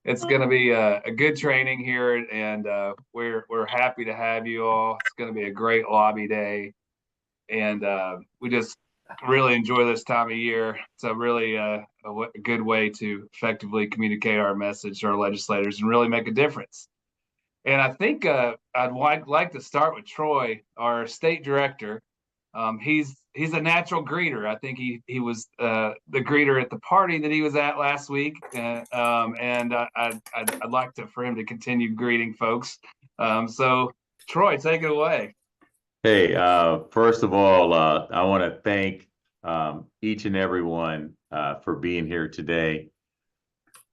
it's going to be a good training here, and we're happy to have you all. It's going to be a great lobby day, and we just really enjoy this time of year. It's a really a good way to effectively communicate our message to our legislators and really make a difference. And I think I'd like to start with Troy, our state director. He's a natural greeter. I think he was the greeter at the party that he was at last week, and I'd like for him to continue greeting folks. So Troy, take it away. Hey, first of all, I want to thank each and everyone for being here today.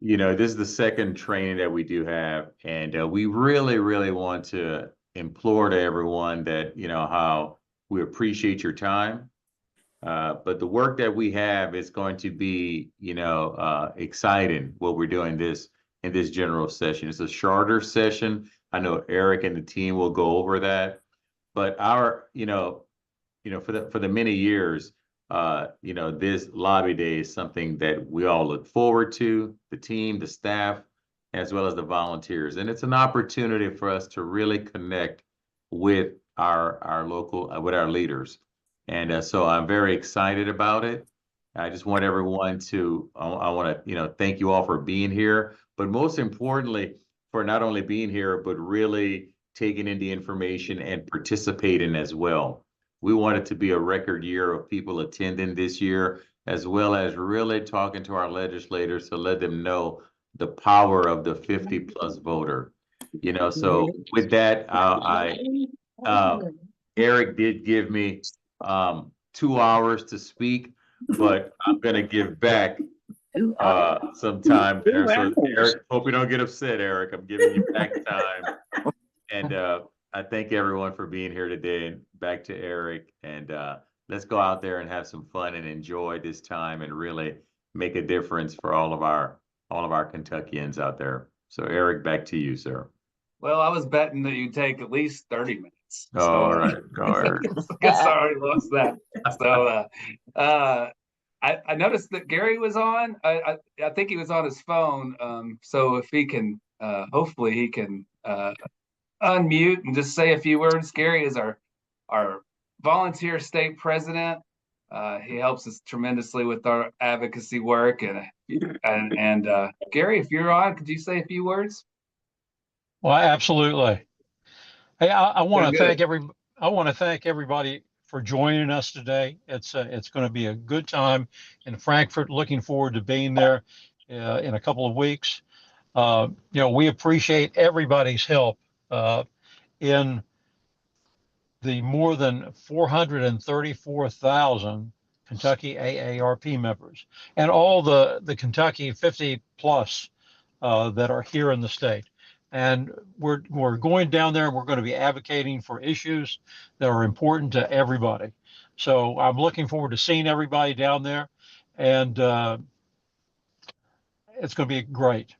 You know, this is the second training that we do have, and we really, really want to implore to everyone that, you know, how we appreciate your time. But the work that we have is going to be, you know, exciting what we're doing in this general session. It's a shorter session. I know Eric and the team will go over that, but our, for the many years, this lobby day is something that we all look forward to, the team, the staff, as well as the volunteers. And it's an opportunity for us to really connect with our local, with our leaders. And so I'm very excited about it. I just want everyone to, I want to, thank you all for being here, but most importantly, for not only being here, but really taking in the information and participating as well. We want it to be a record year of people attending this year, as well as really talking to our legislators to let them know the power of the 50+ voter. So with that, Eric did give me 2 hours to speak, but I'm going to give back some time there. So Eric, hope you don't get upset, Eric. I'm giving you back time. And I thank everyone for being here today. And back to Eric. And let's go out there and have some fun and enjoy this time and really make a difference for all of our Kentuckians out there. So Eric, back to you, sir. Well, I was betting that you'd take at least 30 minutes. So, all right. Guess I already lost that. So I noticed that Gary was on. I think he was on his phone. So if he can, hopefully he can unmute and just say a few words. Gary is our volunteer state president. He helps us tremendously with our advocacy work. And Gary, if you're on, could you say a few words? Well, absolutely. Hey, I want to thank everybody for joining us today. It's going to be a good time in Frankfort. Looking forward to being there in a couple of weeks. We appreciate everybody's help in the more than 434,000 Kentucky AARP members and all the Kentucky 50+ that are here in the state. And we're going down there and we're going to be advocating for issues that are important to everybody. So I'm looking forward to seeing everybody down there, and it's going to be great.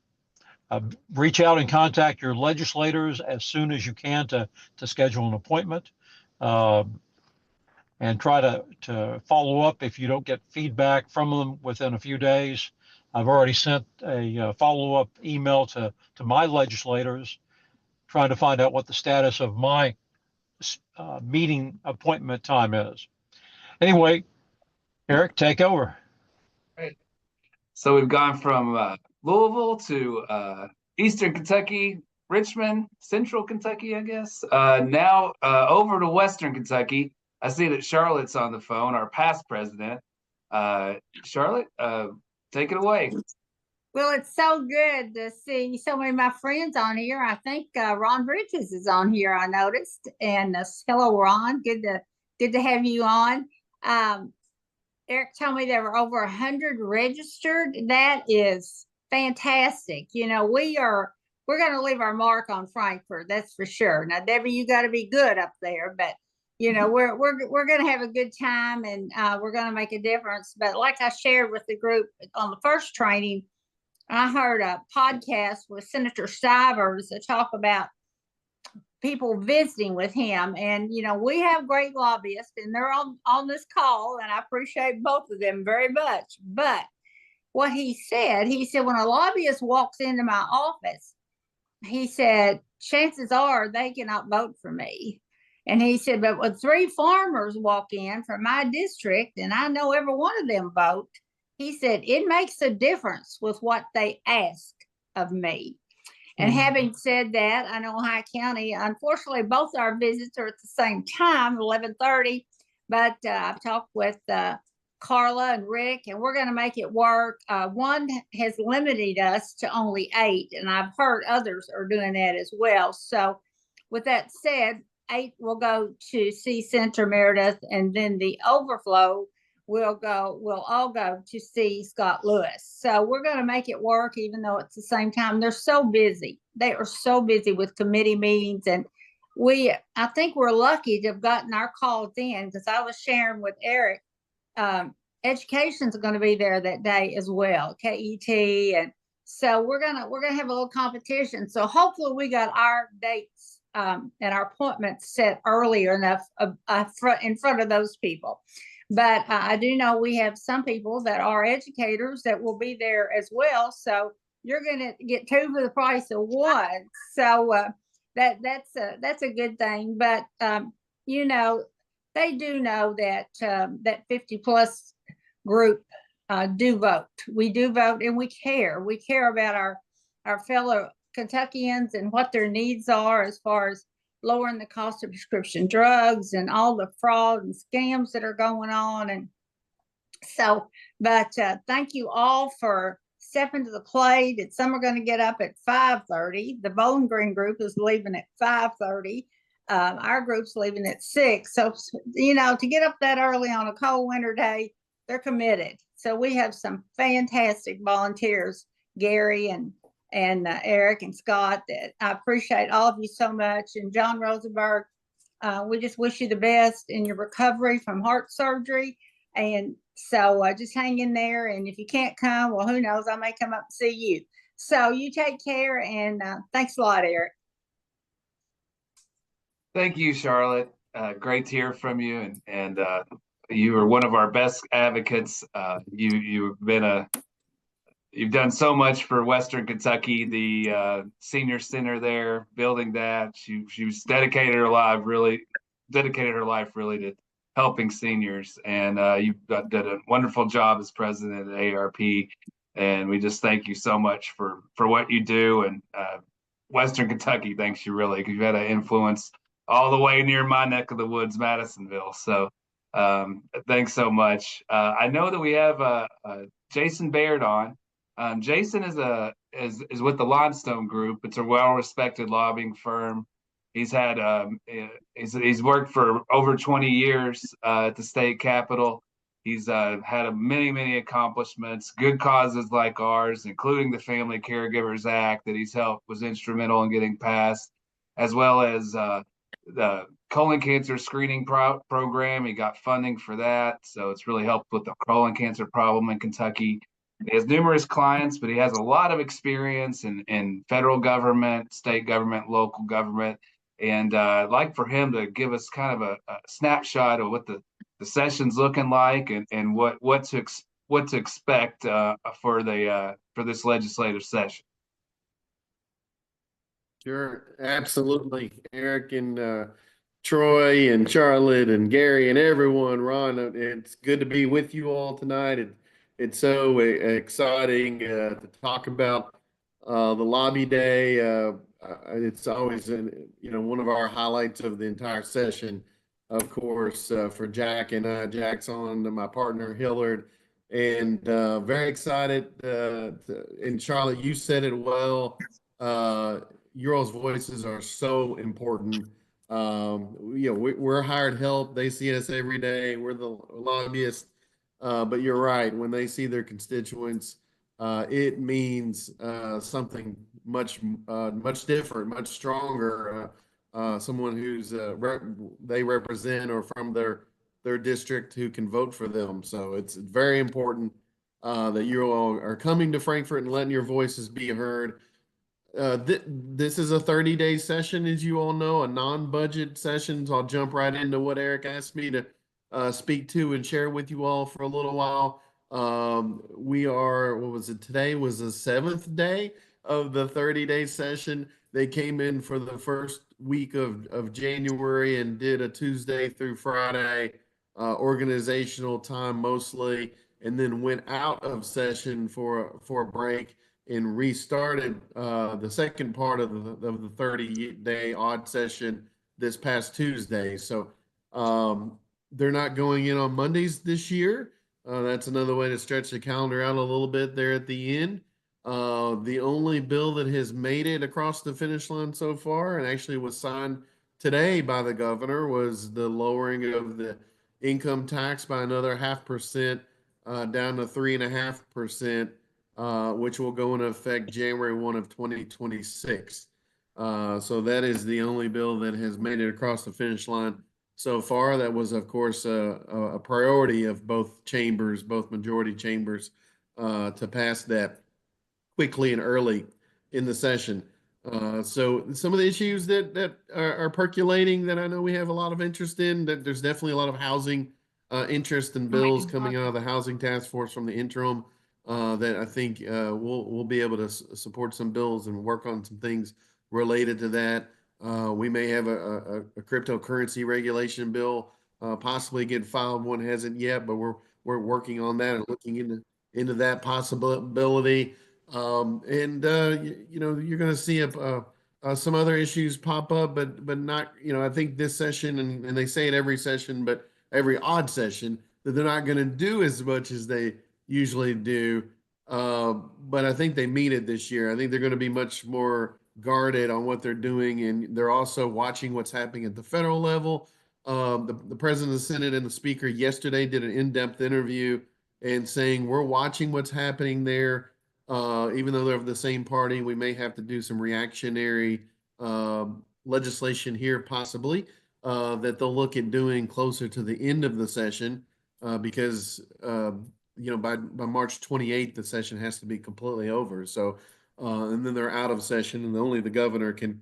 Reach out and contact your legislators as soon as you can to schedule an appointment, and try to follow up if you don't get feedback from them within a few days. I've already sent a follow-up email to my legislators trying to find out what the status of my meeting appointment time is. Anyway, Eric, take over. Great. So we've gone from Louisville to Eastern Kentucky, Richmond, Central Kentucky, I guess. Now over to Western Kentucky. I see that Charlotte's on the phone, our past president. Charlotte, take it away. Well, it's so good to see so many of my friends on here. I think Ron Bridges is on here, I noticed. And hello, Ron. Good to have you on. Eric told me there were over 100 registered. That is fantastic. We're going to leave our mark on Frankfort, that's for sure. Now, Debbie, you got to be good up there, but we're going to have a good time, and we're going to make a difference. But like I shared with the group on the first training, I heard a podcast with Senator Stivers that talk about people visiting with him. And, we have great lobbyists, and they're on this call, and I appreciate both of them very much. But what he said, when a lobbyist walks into my office, he said, chances are they cannot vote for me. And he said, but when 3 farmers walk in from my district and I know every one of them vote, he said, it makes a difference with what they ask of me. And having said that, I know Ohio County, unfortunately, both our visits are at the same time, 11:30, but I've talked with Carla and Rick, and we're going to make it work. One has limited us to only 8, and I've heard others are doing that as well. So with that said, 8 will go to see Senator Meredith, and then the overflow we'll all go to see Scott Lewis. So we're going to make it work, even though it's the same time. They're so busy. They are so busy with committee meetings. And I think we're lucky to have gotten our calls in, because I was sharing with Eric, education's going to be there that day as well, KET. And so we're going to have a little competition. So hopefully we got our dates and our appointments set earlier enough in front of those people. But I do know we have some people that are educators that will be there as well. So you're going to get 2 for the price of 1. So that's a good thing. But you know, they do know that that 50 plus group do vote. We do vote, and we care. We care about our fellow Kentuckians and what their needs are as far as lowering the cost of prescription drugs and all the fraud and scams that are going on. And so, but thank you all for stepping to the plate. And some are going to get up at 5:30. The Bowling Green group is leaving at 5:30. Our group's leaving at 6. So, you know, to get up that early on a cold winter day, they're committed. So we have some fantastic volunteers, Gary and Eric and Scott, that I appreciate all of you so much. And John Rosenberg, we just wish you the best in your recovery from heart surgery. And so just hang in there. And if you can't come, well, who knows? I may come up and see you. So you take care, and thanks a lot, Eric. Thank you, Charlotte. Great to hear from you. And you are one of our best advocates. You've done so much for Western Kentucky, the senior center there, building that. She's dedicated her life really to helping seniors. And you've did a wonderful job as president of AARP. And we just thank you so much for what you do. And Western Kentucky thanks you really, because you've had an influence all the way near my neck of the woods, Madisonville. So thanks so much. I know that we have Jason Baird on. Jason is with the Limestone Group. It's a well-respected lobbying firm. He's had he's worked for over 20 years at the state capitol. He's had many accomplishments, good causes like ours, including the Family Caregivers Act that was instrumental in getting passed, as well as the colon cancer screening program. He got funding for that, so it's really helped with the colon cancer problem in Kentucky. He has numerous clients, but he has a lot of experience in federal government, state government, local government. And I'd like for him to give us kind of a snapshot of what the session's looking like, and what to expect for this legislative session. Sure, absolutely, Eric and Troy and Charlotte and Gary and everyone. Ron, it's good to be with you all tonight. It's so exciting to talk about the lobby day. It's always one of our highlights of the entire session, of course, for Jack and I. Jack's on, my partner Hillard, and very excited. And Charlotte, you said it well. Your all's voices are so important. We're hired help. They see us every day. We're the lobbyists. But you're right. When they see their constituents, it means something much different, much stronger. Someone who's they represent or from their district who can vote for them. So it's very important that you all are coming to Frankfort and letting your voices be heard. This is a 30-day session, as you all know, a non-budget session. So I'll jump right into what Eric asked me to speak to and share with you all for a little while. We are, what was it? Today was the 7th day of the 30-day session. They came in for the first week of January and did a Tuesday through Friday organizational time mostly, and then went out of session for a break and restarted the second part of the 30-day odd session this past Tuesday. So they're not going in on Mondays this year. That's another way to stretch the calendar out a little bit there at the end. The only bill that has made it across the finish line so far and actually was signed today by the governor was the lowering of the income tax by another 0.5% down to 3.5%, which will go into effect January 1 of 2026. So that is the only bill that has made it across the finish line so far. That was, of course, a priority of both chambers, both majority chambers, to pass that quickly and early in the session. So some of the issues that are percolating that I know we have a lot of interest in, that there's definitely a lot of housing interest in bills coming out of the housing task force from the interim, that I think we'll be able to support some bills and work on some things related to that. We may have a cryptocurrency regulation bill possibly get filed. One hasn't yet, but we're working on that and looking into that possibility. You know, you're going to see some other issues pop up, but not, you know, I think this session, and they say it every session, but every odd session, that they're not going to do as much as they usually do. But I think they mean it this year. I think they're going to be much more guarded on what they're doing, and they're also watching what's happening at the federal level. The president of the Senate and the speaker yesterday did an in-depth interview and saying we're watching what's happening there. Even though they're of the same party, we may have to do some reactionary legislation here, possibly, that they'll look at doing closer to the end of the session, because you know, by March 28th, the session has to be completely over. So, and then they're out of session, and only the governor can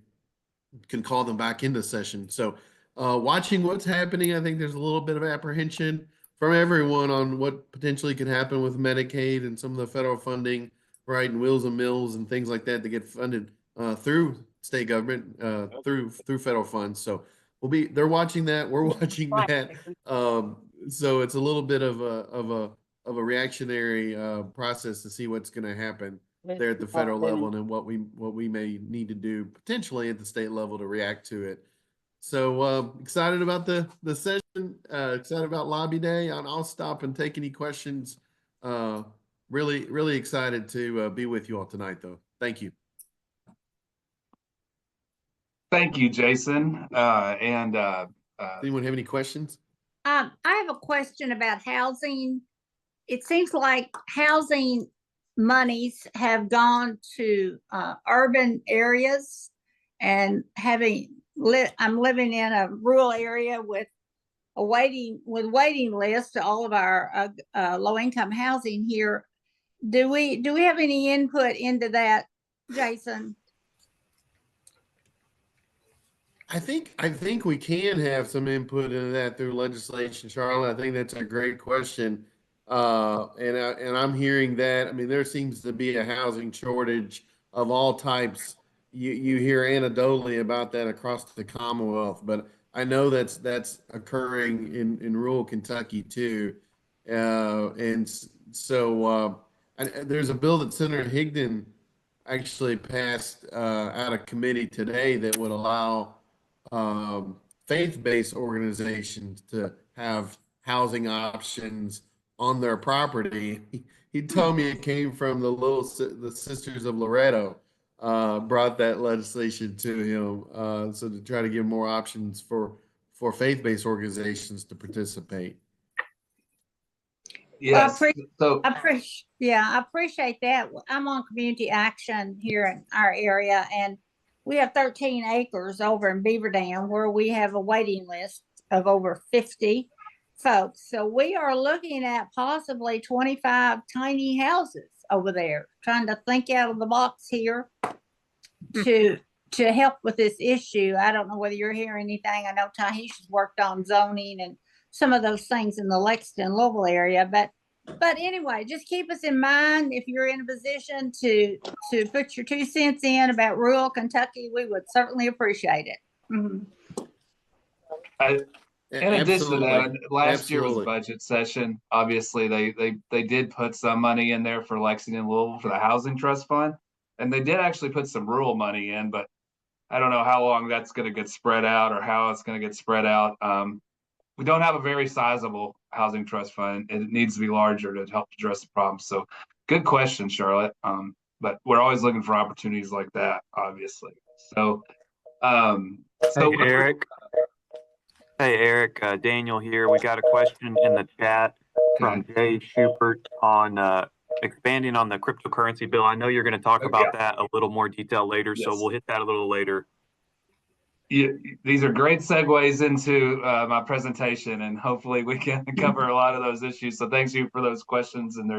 call them back into session. So, watching what's happening, I think there's a little bit of apprehension from everyone on what potentially could happen with Medicaid and some of the federal funding, right, and Wheels and Mills and things like that get funded through state government, through federal funds. So they're watching that, we're watching that. So it's a little bit of a reactionary process to see what's going to happen there at the federal level, and what we may need to do potentially at the state level to react to it. So excited about the session, excited about Lobby Day, and I'll stop and take any questions. Really excited to be with you all tonight, though. Thank you. Thank you, Jason. Anyone have any questions? I have a question about housing. It seems like housing monies have gone to urban areas, and I'm living in a rural area with waiting lists to all of our low income housing here. Do we have any input into that, Jason? I think we can have some input into that through legislation, Charlotte. I think that's a great question. And I'm hearing that. I mean, there seems to be a housing shortage of all types. You hear anecdotally about that across the Commonwealth, but I know that's occurring in rural Kentucky too. And so there's a bill that Senator Higdon actually passed out of committee today that would allow faith-based organizations to have housing options on their property. He told me it came from the Sisters of Loretto, brought that legislation to him, so to try to give more options for faith-based organizations to participate. Yes. I appreciate that. I'm on community action here in our area, and we have 13 acres over in Beaver Dam where we have a waiting list of over 50 folks. So we are looking at possibly 25 tiny houses over there, trying to think out of the box here to help with this issue. I don't know whether you're hearing anything. I know Tahisha's worked on zoning and some of those things in the Lexington, Louisville area, but But anyway, just keep us in mind if you're in a position to put your 2 cents in about rural Kentucky. We would certainly appreciate it. Mhm. In addition to that, last year was Absolutely. budget session. Obviously, they did put some money in there for Lexington, Louisville for the housing trust fund, and they did actually put some rural money in, but I don't know how long that's going to get spread out or how it's going to get spread out. We don't have a very sizable housing trust fund, and it needs to be larger to help address the problem. So, good question, Charlotte. But we're always looking for opportunities like that, obviously. So, Hey, Eric. Hey, Eric, Daniel here. We got a question in the chat from Jay Schubert on expanding on the cryptocurrency bill. I know you're going to talk about that a little more detail later, so we'll hit that a little later. These are great segues into my presentation, and hopefully we can cover a lot of those issues. So thanks you for those questions, and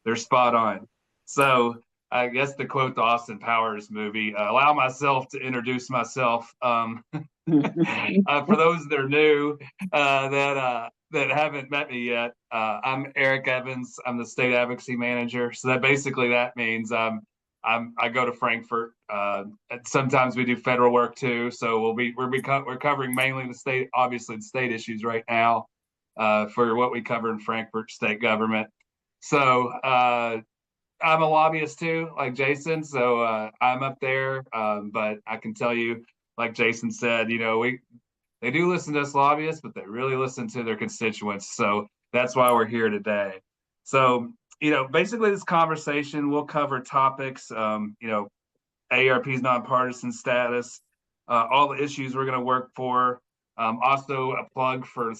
they're spot on. So I guess to quote the Austin Powers movie, allow myself to introduce myself. For those that are new, that haven't met me yet, I'm Eric Evans. I'm the state advocacy manager. So that means I go to Frankfurt. And sometimes we do federal work too. So we're covering mainly the state issues right now for what we cover in Frankfurt state government. So I'm a lobbyist too, like Jason. So I'm up there, but I can tell you, like Jason said, they do listen to us lobbyists, but they really listen to their constituents. So that's why we're here today. So basically this conversation will cover topics, AARP's nonpartisan status, all the issues we're going to work for. Also a plug for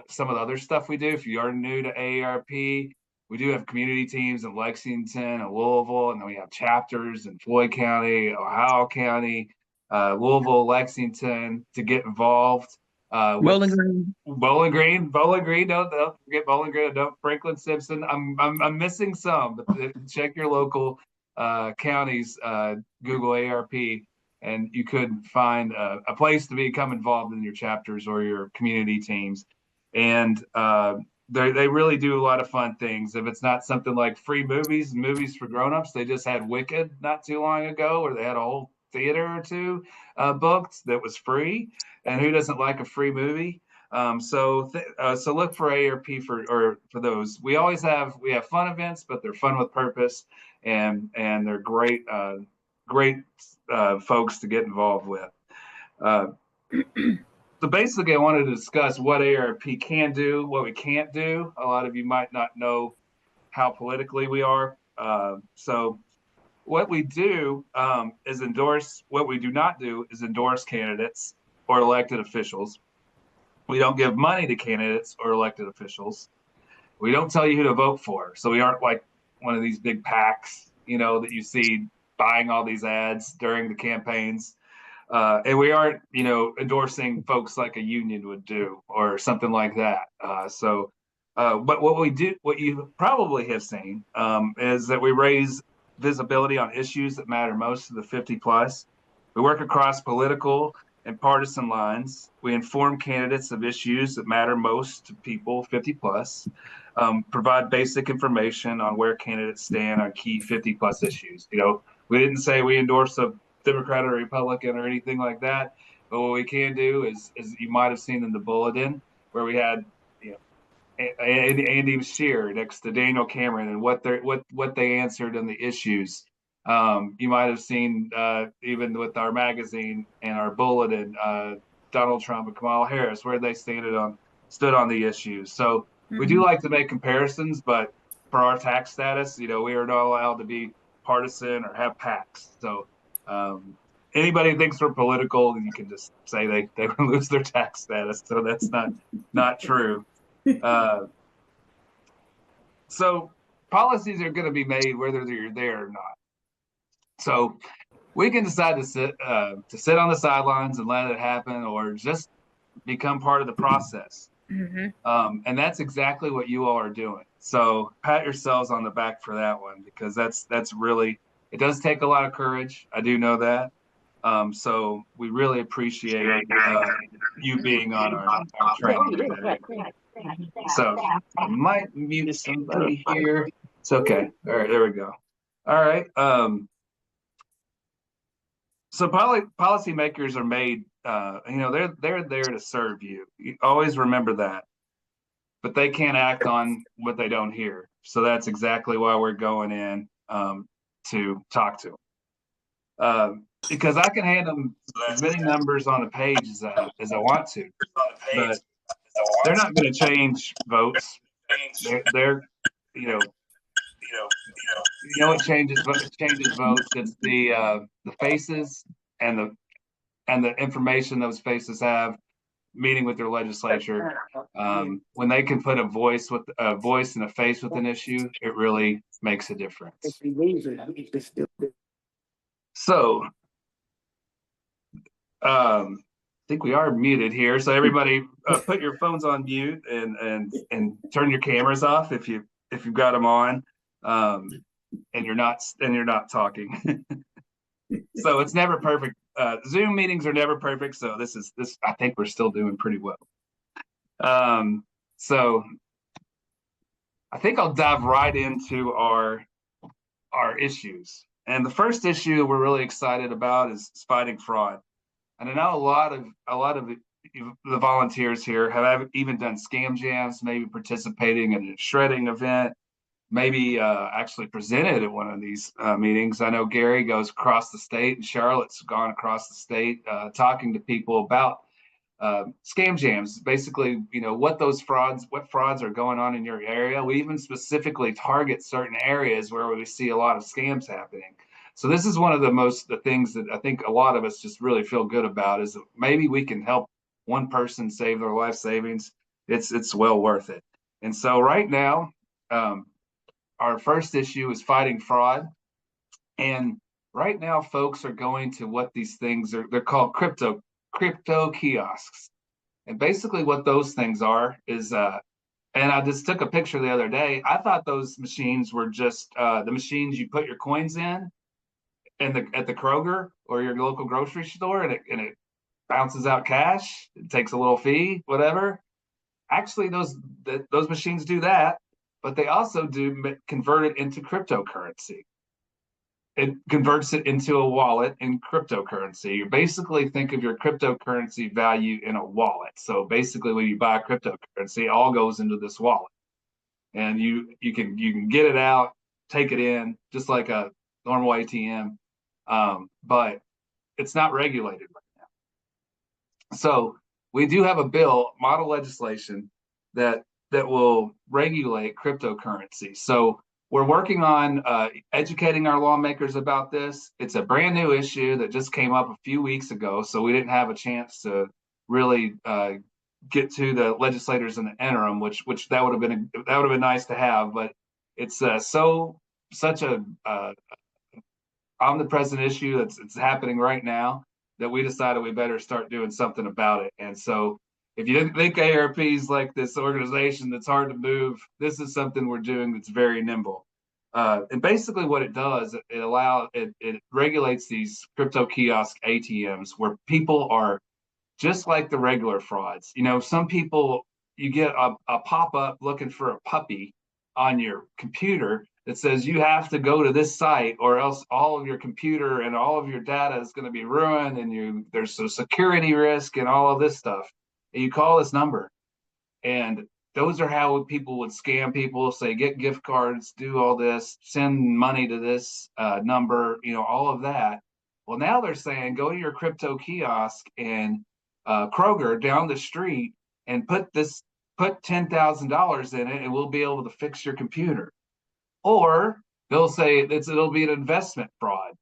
some of the other stuff we do. If you are new to AARP, we do have community teams in Lexington and Louisville, and then we have chapters in Floyd County, Ohio County, Louisville, Lexington to get involved. Bowling Green. Bowling Green. Don't forget Bowling Green. Don't Franklin Simpson. I'm missing some, but check your local counties. Google AARP, and you could find a place to become involved in your chapters or your community teams. And they really do a lot of fun things. If it's not something like free movies for grown-ups, they just had Wicked not too long ago, where they had a whole theater or two booked that was free. And who doesn't like a free movie? So look for AARP for those. We have fun events, but they're fun with purpose, and they're great folks to get involved with. So basically, I wanted to discuss what AARP can do, what we can't do. A lot of you might not know how politically we are. So what we do is endorse. What we do not do is endorse candidates or elected officials. We don't give money to candidates or elected officials. We don't tell you who to vote for. So we aren't like one of these big PACs, that you see buying all these ads during the campaigns. And we aren't, endorsing folks like a union would do or something like that. But what we do, what you probably have seen, is that we raise visibility on issues that matter most to the 50 plus. We work across political and partisan lines. We inform candidates of issues that matter most to people 50 plus, provide basic information on where candidates stand on key 50 plus issues. We didn't say we endorse a Democrat or Republican or anything like that, but what we can do is you might have seen in the bulletin where we had Andy Scheer next to Daniel Cameron and what they answered on the issues. You might have seen even with our magazine and our bulletin, Donald Trump and Kamala Harris, where they stood on the issues. So we do like to make comparisons, but for our tax status, we are not allowed to be partisan or have PACs. So anybody who thinks we're political, you can just say they will lose their tax status. So that's not true. So policies are going to be made whether you're there or not. So we can decide to sit on the sidelines and let it happen, or just become part of the process. And that's exactly what you all are doing. So pat yourselves on the back for that one, because that's really, it does take a lot of courage. I do know that. So we really appreciate you being on our training today. So I might mute somebody here. It's okay. All right, there we go. All right. So policymakers are made, they're there to serve you. You always remember that. But they can't act on what they don't hear. So that's exactly why we're going in to talk to them. Because I can hand them as many numbers on a page as I want to, but they're not going to change votes. They're what changes votes? It's the faces and the information those faces have meeting with their legislature. When they can put a voice and a face with an issue, it really makes a difference. So I think we are muted here. So everybody put your phones on mute and turn your cameras off if you've got them on, and you're not talking. So it's never perfect. Zoom meetings are never perfect. So this I think we're still doing pretty well. So I think I'll dive right into our issues. And the first issue we're really excited about is fighting fraud. And I know a lot of the volunteers here have even done scam jams, maybe participating in a shredding event, maybe actually presented at one of these meetings. I know Gary goes across the state, and Charlotte's gone across the state talking to people about scam jams. Basically, what frauds are going on in your area. We even specifically target certain areas where we see a lot of scams happening. So this is one of the things that I think a lot of us just really feel good about, is that maybe we can help one person save their life savings. It's well worth it. And so right now, our first issue is fighting fraud. And right now, folks are going to what these things are. They're called crypto kiosks. And basically what those things are is, and I just took a picture the other day. I thought those machines were just the machines you put your coins in at the Kroger or your local grocery store, and it bounces out cash. It takes a little fee, whatever. Actually, those machines do that, but they also do convert it into cryptocurrency. It converts it into a wallet in cryptocurrency. You basically think of your cryptocurrency value in a wallet. So basically, when you buy a cryptocurrency, it all goes into this wallet, and you can get it out, take it in, just like a normal ATM, but it's not regulated right now. So we do have a bill, model legislation, that will regulate cryptocurrency. So we're working on educating our lawmakers about this. It's a brand new issue that just came up a few weeks ago, so we didn't have a chance to really get to the legislators in the interim, which that would have been nice to have. But it's such a omnipresent issue it's happening right now that we decided we better start doing something about it. And so if you didn't think AARP is like this organization that's hard to move, this is something we're doing that's very nimble. And basically what it does, it regulates these crypto kiosk ATMs where people are just like the regular frauds. Some people, you get a pop-up looking for a puppy on your computer that says you have to go to this site or else all of your computer and all of your data is going to be ruined, and there's a security risk and all of this stuff. And you call this number, and those are how people would scam people, say get gift cards, do all this, send money to this number, all of that. Well, now they're saying go to your crypto kiosk and Kroger down the street and put $10,000 in it, and we'll be able to fix your computer. Or they'll say it'll be an investment fraud.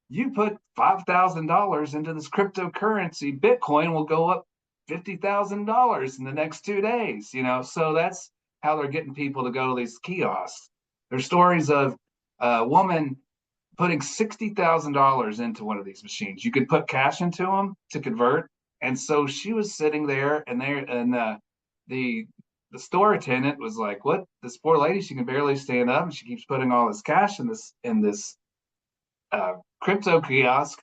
You put $5,000 into this cryptocurrency, Bitcoin will go up $50,000 in the next 2 days. So that's how they're getting people to go to these kiosks. There's stories of a woman putting $60,000 into one of these machines. You could put cash into them to convert. And so she was sitting there, and the store attendant was like, "What? This poor lady, she can barely stand up, and she keeps putting all this cash in this crypto kiosk."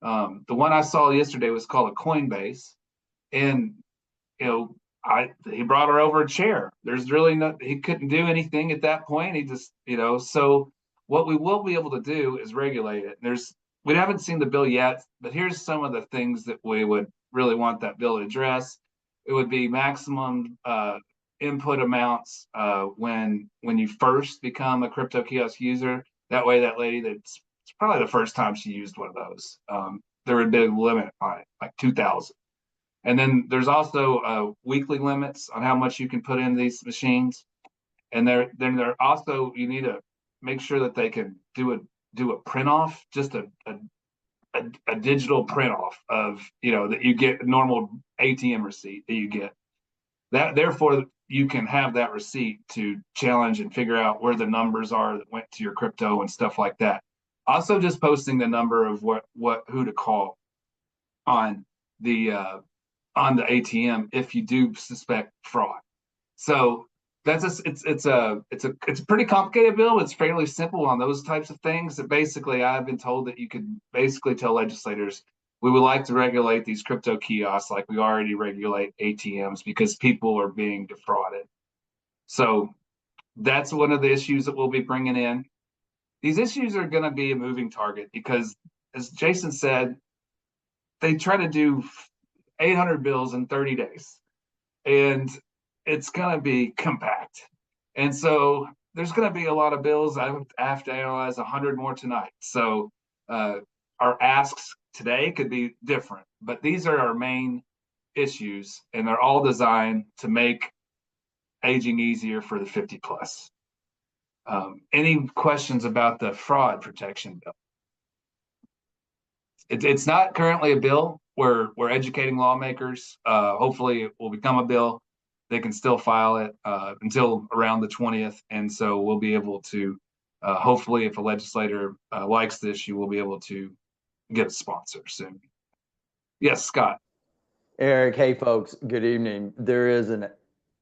The one I saw yesterday was called a Coinbase, and he brought her over a chair. There's really he couldn't do anything at that point. He just, so what we will be able to do is regulate it. We haven't seen the bill yet, but here's some of the things that we would really want that bill to address. It would be maximum input amounts when you first become a crypto kiosk user. That way, that lady it's probably the first time she used one of those. There would be a limit on it, like 2,000. And then there's also weekly limits on how much you can put in these machines. And then they're also, you need to make sure that they can do a print off, just a digital print off of, that you get a normal ATM receipt that you get. That therefore you can have that receipt to challenge and figure out where the numbers are that went to your crypto and stuff like that. Also, just posting the number of who to call on the ATM if you do suspect fraud. So it's a pretty complicated bill. It's fairly simple on those types of things. That basically, I've been told that you could basically tell legislators, we would like to regulate these crypto kiosks like we already regulate ATMs because people are being defrauded. So that's one of the issues that we'll be bringing in. These issues are going to be a moving target because, as Jason said, they try to do 800 bills in 30 days, and it's going to be compact. And so there's going to be a lot of bills. I have to analyze 100 more tonight. So our asks today could be different, but these are our main issues, and they're all designed to make aging easier for the 50 plus. Any questions about the fraud protection bill? It's not currently a bill. We're educating lawmakers. Hopefully it will become a bill. They can still file it until around the 20th. And so we'll be able to, hopefully if a legislator likes the issue, we'll be able to get a sponsor soon. Yes, Scott. Eric, hey folks, good evening. There is an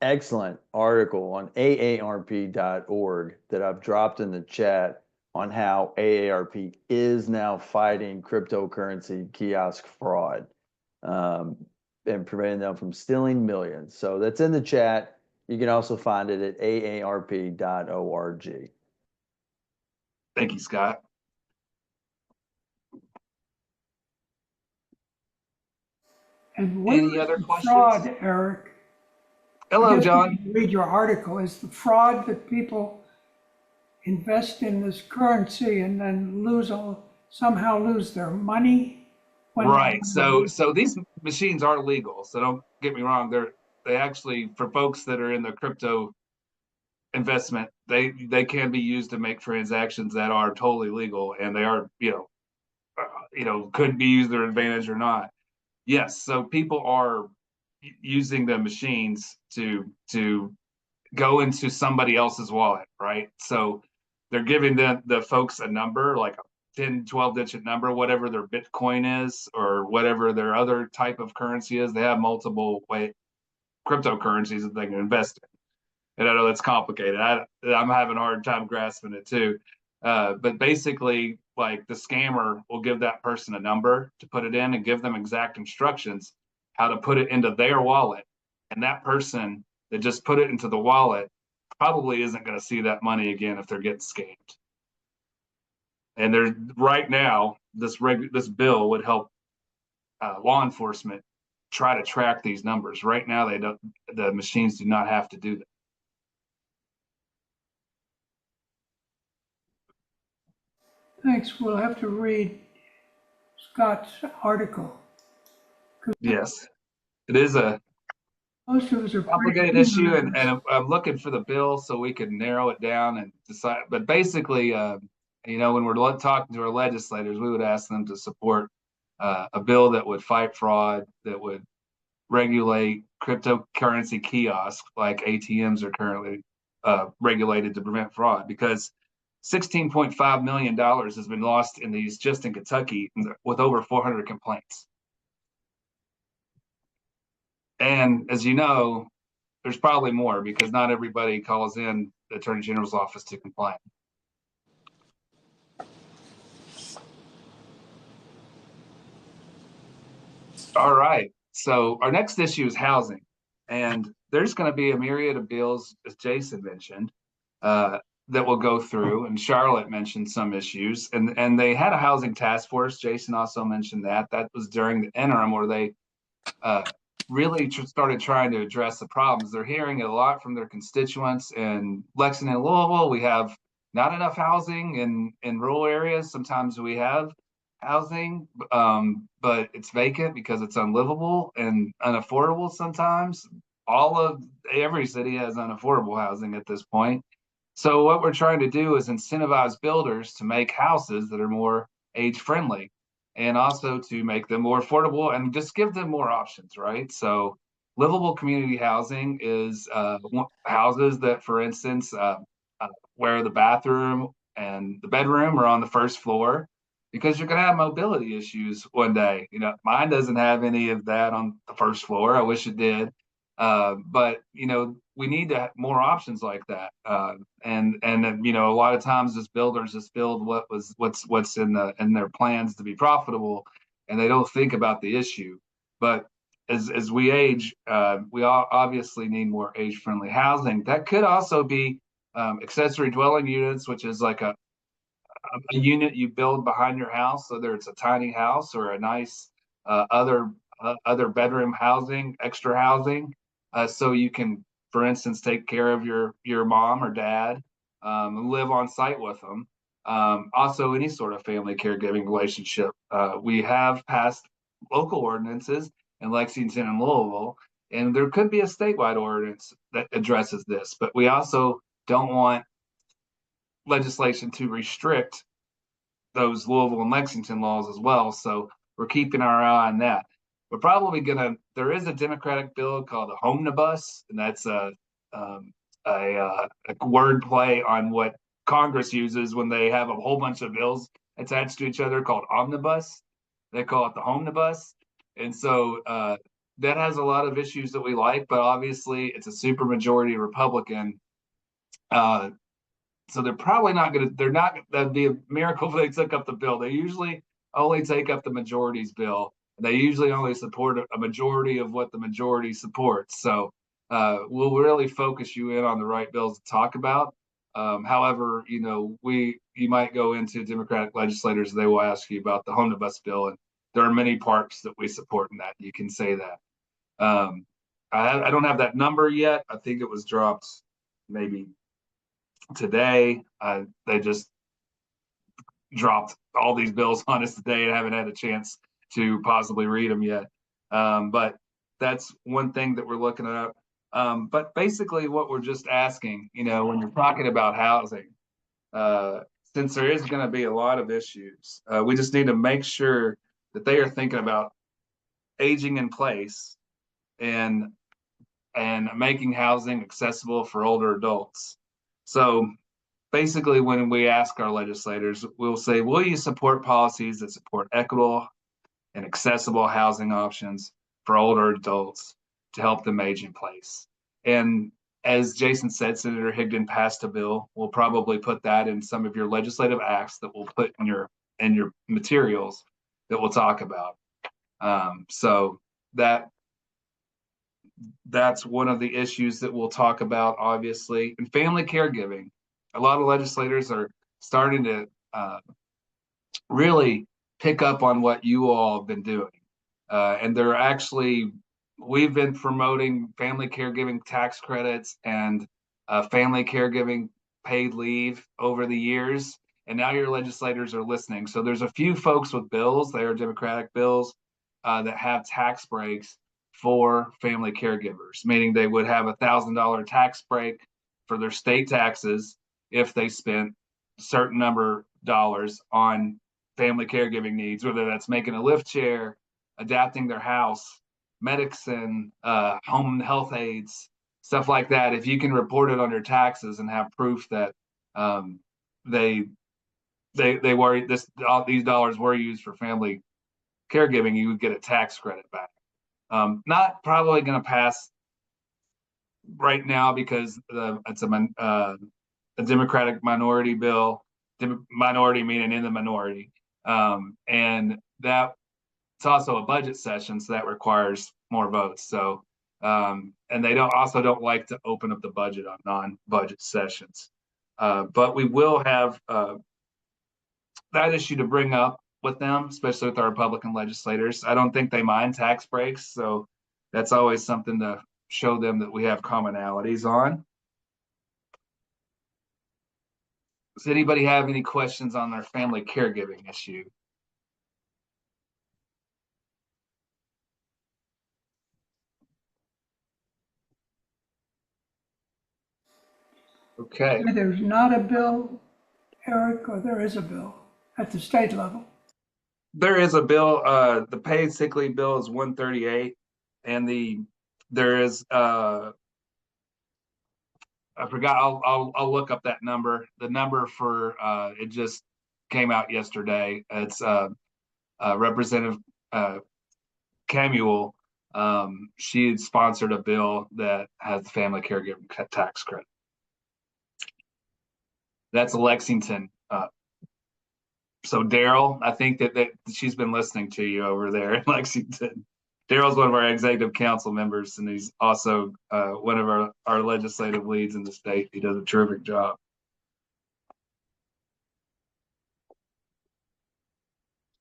excellent article on AARP.org that I've dropped in the chat on how AARP is now fighting cryptocurrency kiosk fraud and preventing them from stealing millions. So that's in the chat. You can also find it at AARP.org. Thank you, Scott. And what Any is other the questions? fraud, Eric? Hello, I guess John. when you read your article. Is the fraud that people invest in this currency and then somehow lose their money? Right. So these machines are legal. So don't get me wrong. They actually, for folks that are in the crypto investment, they can be used to make transactions that are totally legal, and they are, could be used to their advantage or not. Yes. So people are using the machines to go into somebody else's wallet, right? So they're giving the folks a number, like a 10, 12-digit number, whatever their Bitcoin is or whatever their other type of currency is. They have multiple cryptocurrencies that they can invest in. And I know that's complicated. I'm having a hard time grasping it too. But basically, like, the scammer will give that person a number to put it in and give them exact instructions how to put it into their wallet. And that person that just put it into the wallet probably isn't going to see that money again if they're getting scammed. And there's right now, this bill would help law enforcement try to track these numbers. Right now, the machines do not have to do that. Thanks. We'll have to read Scott's article. Yes, it is a Most of us are complicated issue, and I'm looking for the bill so we can narrow it down and decide. But basically, when we're talking to our legislators, we would ask them to support a bill that would fight fraud, that would regulate cryptocurrency kiosks like ATMs are currently regulated to prevent fraud, because $16.5 million has been lost in these just in Kentucky with over 400 complaints. And as you know, there's probably more because not everybody calls in the Attorney General's office to complain. All right. So our next issue is housing. And there's going to be a myriad of bills, as Jason mentioned, that will go through. And Charlotte mentioned some issues. And they had a housing task force. Jason also mentioned that. That was during the interim where they really started trying to address the problems. They're hearing it a lot from their constituents in Lexington and Louisville. We have not enough housing in rural areas. Sometimes we have housing, but it's vacant because it's unlivable and unaffordable sometimes. Every city has unaffordable housing at this point. So what we're trying to do is incentivize builders to make houses that are more age friendly, and also to make them more affordable and just give them more options, right? So livable community housing is houses that, for instance, where the bathroom and the bedroom are on the first floor, because you're going to have mobility issues one day. You know, mine doesn't have any of that on the first floor. I wish it did. But you know, we need to have more options like that. And you know, a lot of times as builders just build what's in their plans to be profitable, and they don't think about the issue. But as we age, we all obviously need more age-friendly housing. That could also be accessory dwelling units, which is like a unit you build behind your house, whether it's a tiny house or a nice other bedroom housing, extra housing, so you can, for instance, take care of your mom or dad, and live on site with them. Also, any sort of family caregiving relationship. We have passed local ordinances in Lexington and Louisville, and there could be a statewide ordinance that addresses this, but we also don't want legislation to restrict those Louisville and Lexington laws as well. So we're keeping our eye on that. We're probably there is a Democratic bill called the Homnibus, and that's a word play on what Congress uses when they have a whole bunch of bills attached to each other called omnibus. They call it the Homnibus. And so that has a lot of issues that we like, but obviously it's a supermajority Republican. So they're probably not going to, that'd be a miracle if they took up the bill. They usually only take up the majority's bill. They usually only support a majority of what the majority supports. So we'll really focus you in on the right bills to talk about. However, you know, you might go into Democratic legislators, they will ask you about the Homnibus bill, and there are many parts that we support in that. You can say that. I don't have that number yet. I think it was dropped maybe today. They just dropped all these bills on us today and haven't had a chance to possibly read them yet. But that's one thing that we're looking at. But basically what we're just asking, you know, when you're talking about housing, since there is going to be a lot of issues, we just need to make sure that they are thinking about aging in place and making housing accessible for older adults. So basically, when we ask our legislators, we'll say, will you support policies that support equitable and accessible housing options for older adults to help them age in place? And as Jason said, Senator Higdon passed a bill. We'll probably put that in some of your legislative acts that we'll put in your materials that we'll talk about. So that's one of the issues that we'll talk about, obviously. And family caregiving. A lot of legislators are starting to really pick up on what you all have been doing. And we've been promoting family caregiving tax credits and family caregiving paid leave over the years. And now your legislators are listening. So there's a few folks with bills, they are Democratic bills, that have tax breaks for family caregivers, meaning they would have $1,000 tax break for their state taxes if they spent a certain number of dollars on family caregiving needs, whether that's making a lift chair, adapting their house, medicine, home health aids, stuff like that. If you can report it on your taxes and have proof that these dollars were used for family caregiving, you would get a tax credit back. Not probably going to pass right now because it's a Democratic minority bill, minority meaning in the minority. And that it's also a budget session, so that requires more votes. So And they don't like to open up the budget on non-budget sessions. But we will have that issue to bring up with them, especially with our Republican legislators. I don't think they mind tax breaks, so that's always something to show them that we have commonalities on. Does anybody have any questions on their family caregiving issue? Okay. There's not a bill, Eric, or there is a bill at the state level? There is a bill. The paid sick leave bill is 138, and there is I forgot. I'll look up that number. The number for it just came out yesterday. It's Representative Camuel. She had sponsored a bill that has the family caregiving tax credit. That's Lexington. So Daryl, I think that she's been listening to you over there in Lexington. Daryl's one of our executive council members, and he's also one of our legislative leads in the state. He does a terrific job.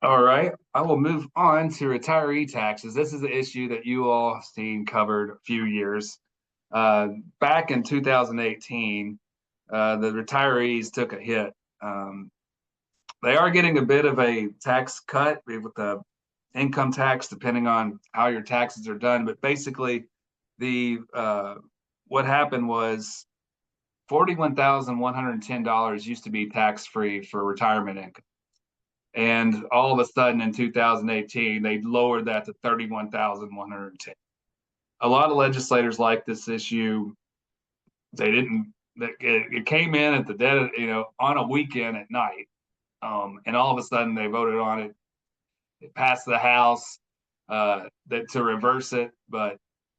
All right, I will move on to retiree taxes. This is an issue that you all have seen covered a few years. Back in 2018, the retirees took a hit. They are getting a bit of a tax cut with the income tax, depending on how your taxes are done. But basically, what happened was $41,110 used to be tax-free for retirement income. And all of a sudden in 2018, they lowered that to $31,110. A lot of legislators like this issue. It came in at the dead, on a weekend at night. And all of a sudden they voted on it. It passed the House to reverse it, but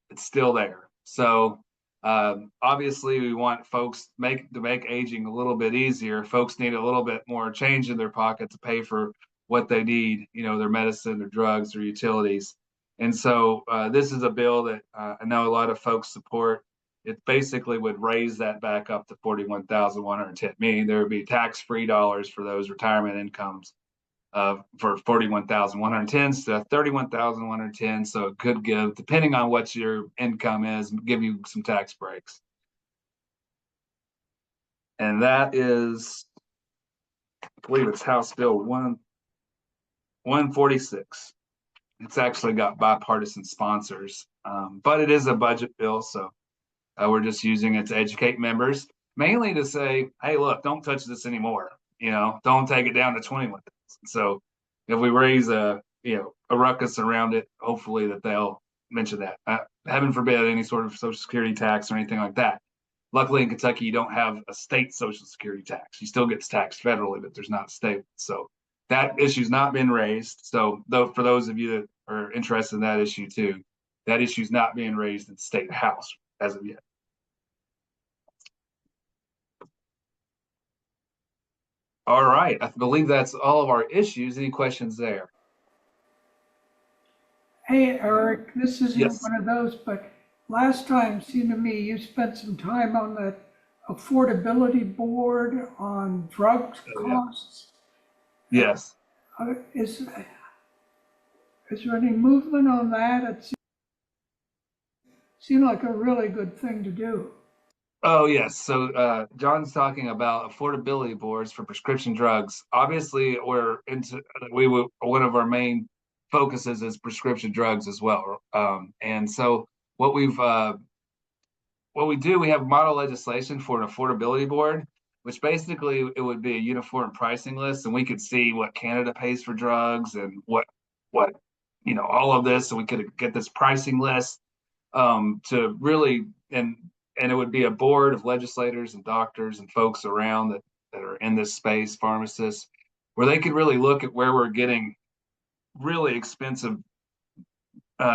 it's still there. So obviously we want folks to make aging a little bit easier. Folks need a little bit more change in their pocket to pay for what they need, their medicine, their drugs, their utilities. And so this is a bill that I know a lot of folks support. It basically would raise that back up to $41,110, meaning there would be tax-free dollars for those retirement incomes for $41,110 to $31,110. So it could give, depending on what your income is, give you some tax breaks. And that is, I believe it's House Bill 146. It's actually got bipartisan sponsors, but it is a budget bill, so we're just using it to educate members, mainly to say, hey, look, don't touch this anymore. Don't take it down to 21,000. So if we raise a ruckus around it, hopefully that they'll mention that. Heaven forbid any sort of Social Security tax or anything like that. Luckily in Kentucky, you don't have a state Social Security tax. You still get taxed federally, but there's not a state. So that issue's not been raised. So for those of you that are interested in that issue too, that issue's not being raised in the state house as of yet. All right, I believe that's all of our issues. Any questions there? Hey, Eric, this isn't Yes. one of those, but last time, seemed to me, you spent some time on the affordability board on drug costs. Yes. Is there any movement on that? It seemed like a really good thing to do. Oh, yes. So John's talking about affordability boards for prescription drugs. Obviously, one of our main focuses is prescription drugs as well. And so what we do, we have model legislation for an affordability board, which basically it would be a uniform pricing list, and we could see what Canada pays for drugs and what all of this, so we could get this pricing list to really and it would be a board of legislators and doctors and folks around that are in this space, pharmacists, where they could really look at where we're getting really expensive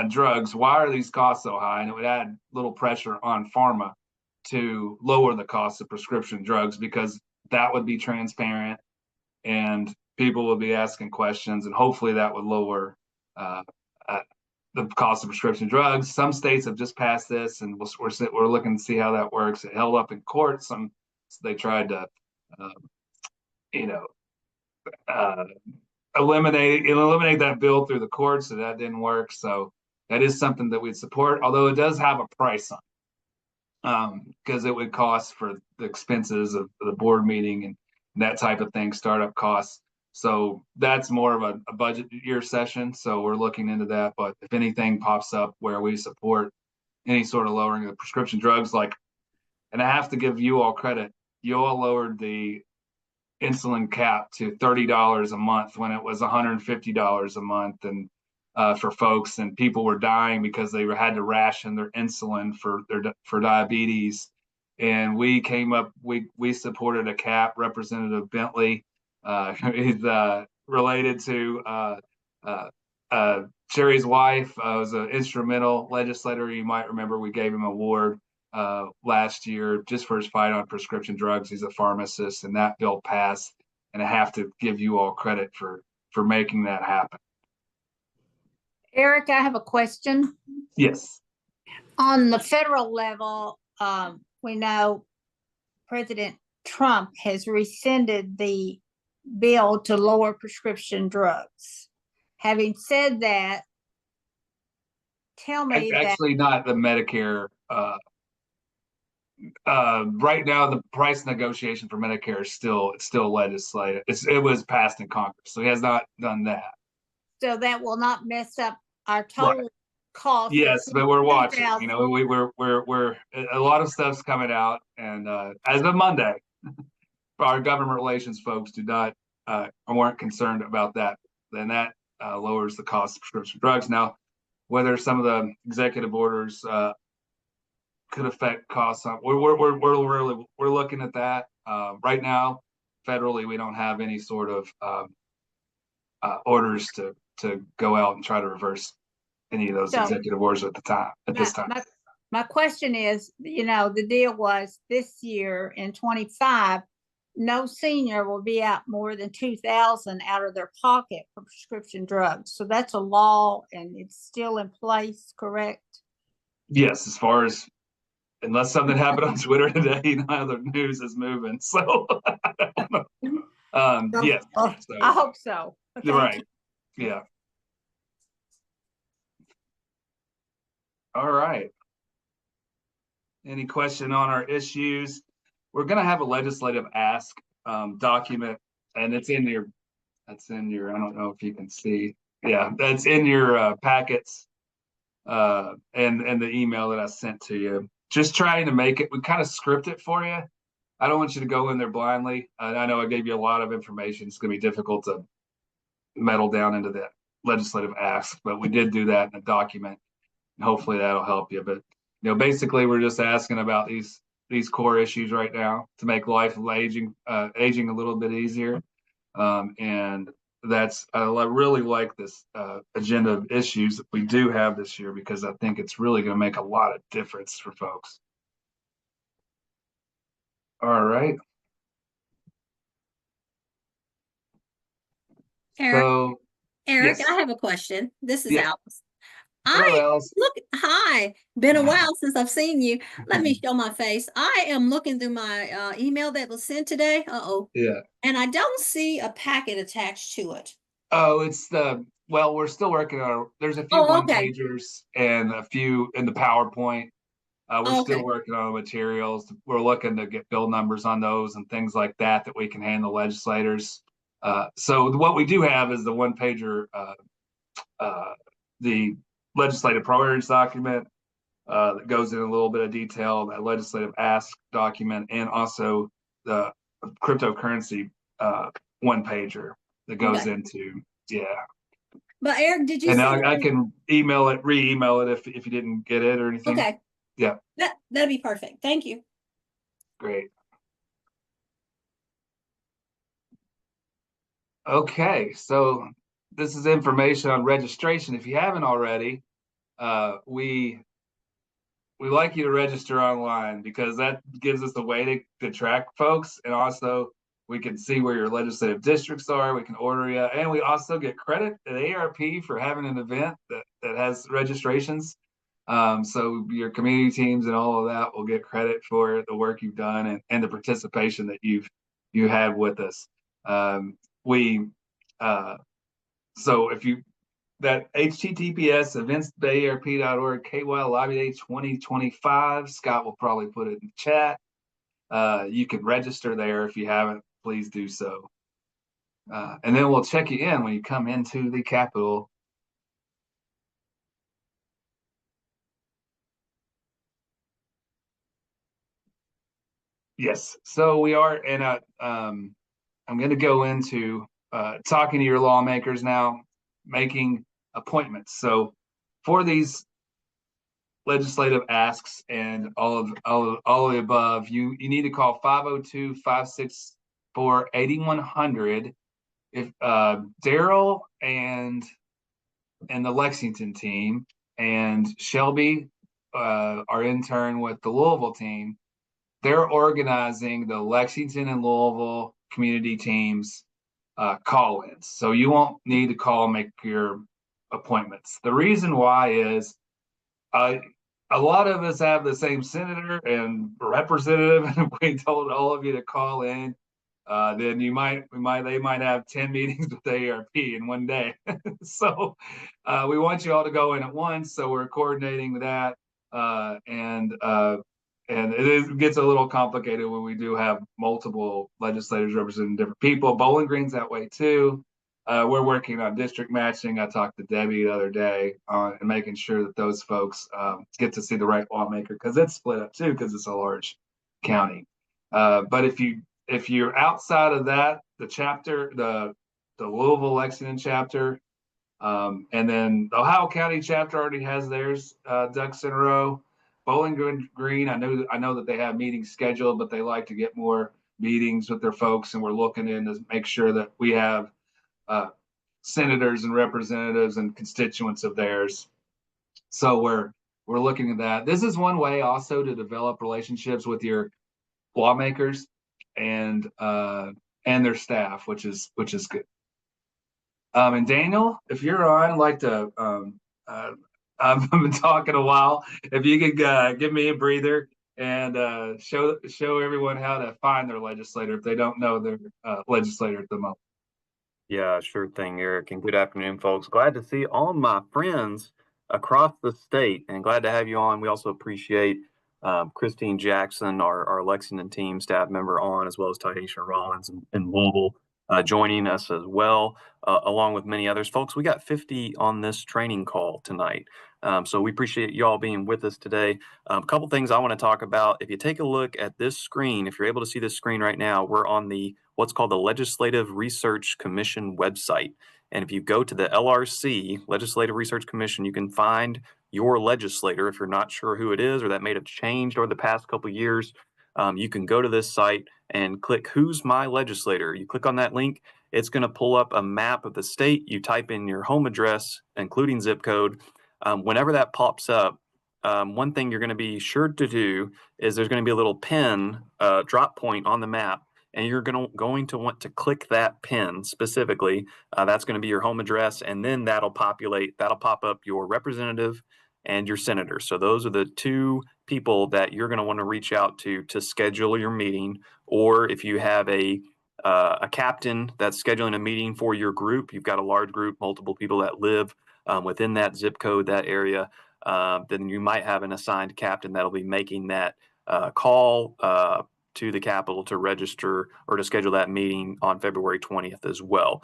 drugs. Why are these costs so high? And it would add little pressure on pharma to lower the cost of prescription drugs, because that would be transparent and people would be asking questions, and hopefully that would lower the cost of prescription drugs. Some states have just passed this, and we're looking to see how that works. It held up in court. So they tried to, you know, eliminate that bill through the courts, so that didn't work. So that is something that we'd support, although it does have a price on, because it would cost for the expenses of the board meeting and that type of thing, startup costs. So that's more of a budget year session. So we're looking into that. But if anything pops up where we support any sort of lowering of prescription drugs, and I have to give you all credit, you all lowered the insulin cap to $30 a month when it was $150 a month, and for folks, and people were dying because they had to ration their insulin for diabetes. And we came up, we supported a cap. Representative Bentley is related to Sherry's wife, was an instrumental legislator. You might remember we gave him an award last year just for his fight on prescription drugs. He's a pharmacist, and that bill passed. And I have to give you all credit for making that happen. Eric, I have a question. Yes. On the federal level, we know President Trump has rescinded the bill to lower prescription drugs. Having said that, tell me actually not the Medicare. Right now, the price negotiation for Medicare is still legislated. It was passed in Congress, so he has not done that. So that will not mess up our total Right. cost. Yes, but we're watching. You know, we're a lot of stuff's coming out, and as of Monday, our government relations folks weren't concerned about that. Then that lowers the cost of prescription drugs. Now, whether some of the executive orders could affect costs, we're looking at that. Right now, federally, we don't have any sort of orders to go out and try to reverse any of those executive orders at this time. My question is, the deal was this year in 25, no senior will be out more than $2,000 out of their pocket for prescription drugs. So that's a law, and it's still in place, correct? Yes, as far as, unless something happened on Twitter today, how the news is moving. So, yes. So, I hope so. Right. Yeah. All right. Any question on our issues? We're going to have a legislative ask document, and it's in your, I don't know if you can see. Yeah, that's in your packets and the email that I sent to you. Just trying to make it, we kind of script it for you. I don't want you to go in there blindly. I know I gave you a lot of information. It's going to be difficult to meddle down into the legislative ask, but we did do that in a document. And hopefully that'll help you. But basically, we're just asking about these core issues right now to make life aging a little bit easier. And that's, I really like this agenda of issues that we do have this year, because I think it's really going to make a lot of difference for folks. All right. Eric, Yes. I have a question. This is Yeah. Alice. Hello, Alice. Hi, been a while since I've seen you. Let me show my face. I am looking through my email that was sent today. Yeah. And I don't see a packet attached to it. Oh, we're still working on, there's a few one-pagers and a few in the PowerPoint. We're still working on the materials. We're looking to get bill numbers on those and things like that we can hand the legislators. So what we do have is the one-pager, the legislative priorities document that goes in a little bit of detail, that legislative ask document, and also the cryptocurrency one-pager that goes into, But Eric, did you? And I can re-email it if you didn't get it or anything. Okay. Yeah. That'd be perfect. Thank you. Great. Okay, so this is information on registration. If you haven't already, we like you to register online, because that gives us a way to track folks, and also we can see where your legislative districts are. We can order you, and we also get credit at AARP for having an event that that has registrations. So your community teams and all of that will get credit for the work you've done and the participation that you had with us. So if you that HTTPS events.aarp.org KY Lobby Day 2025, Scott will probably put it in the chat. You can register there. If you haven't, please do so. And then we'll check you in when you come into the Capitol. Yes, so we are, and I'm going to go into talking to your lawmakers now, making appointments. So for these legislative asks and all of the above, you need to call 502-564-8100. If Daryl and the Lexington team and Shelby, our intern with the Louisville team, they're organizing the Lexington and Louisville community teams call-ins. So you won't need to call and make your appointments. The reason why is a lot of us have the same senator and representative, and if we told all of you to call in, then they might have 10 meetings with AARP in one day. So we want you all to go in at once. So we're coordinating that, and it gets a little complicated when we do have multiple legislators representing different people. Bowling Green's that way too. We're working on district matching. I talked to Debbie the other day on and making sure that those folks get to see the right lawmaker, because it's split up too, because it's a large county. But if you're outside of that, the chapter, the Louisville Lexington chapter, and then the Ohio County chapter already has theirs ducks in a row. Bowling Green, I know that they have meetings scheduled, but they like to get more meetings with their folks, and we're looking in to make sure that we have senators and representatives and constituents of theirs. So we're looking at that. This is one way also to develop relationships with your lawmakers and their staff, which is good. And Daniel, if you're on, I'd like to I've been talking a while. If you could give me a breather and show everyone how to find their legislator if they don't know their legislator at the moment. Yeah, sure thing, Eric. And good afternoon, folks. Glad to see all my friends across the state, and glad to have you on. We also appreciate Christine Jackson, our Lexington team staff member, on, as well as Tahisha Rollins and Louisville joining us as well, along with many others. Folks, we got 50 on this training call tonight. So we appreciate you all being with us today. A couple things I want to talk about. If you take a look at this screen, if you're able to see this screen right now, we're on what's called the Legislative Research Commission website. And if you go to the LRC, Legislative Research Commission, you can find your legislator. If you're not sure who it is, or that may have changed over the past couple of years, you can go to this site and click Who's My Legislator. You click on that link, it's going to pull up a map of the state. You type in your home address, including zip code. Whenever that pops up, one thing you're going to be sure to do is there's going to be a little pin drop point on the map, and you're going to want to click that pin specifically. That's going to be your home address, and then that'll pop up your representative and your senator. So those are the two people that you're going to want to reach out to schedule your meeting. Or if you have a captain that's scheduling a meeting for your group, you've got a large group, multiple people that live within that zip code, that area, then you might have an assigned captain that'll be making that call to the Capitol to register or to schedule that meeting on February 20th as well.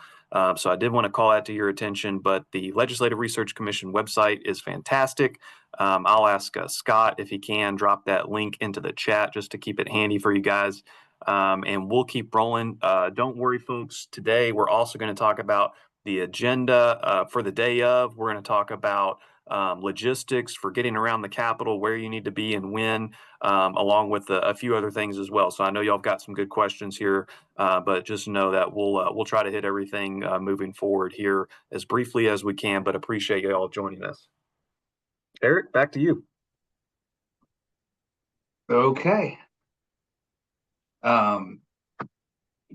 So I did want to call that to your attention, but the Legislative Research Commission website is fantastic. I'll ask Scott if he can drop that link into the chat just to keep it handy for you guys. And we'll keep rolling. Don't worry, folks. Today, we're also going to talk about the agenda for the day of. We're going to talk about logistics for getting around the Capitol, where you need to be and when, along with a few other things as well. So I know y'all have got some good questions here, but just know that we'll try to hit everything moving forward here as briefly as we can, but appreciate y'all joining us. Eric, back to you. Okay.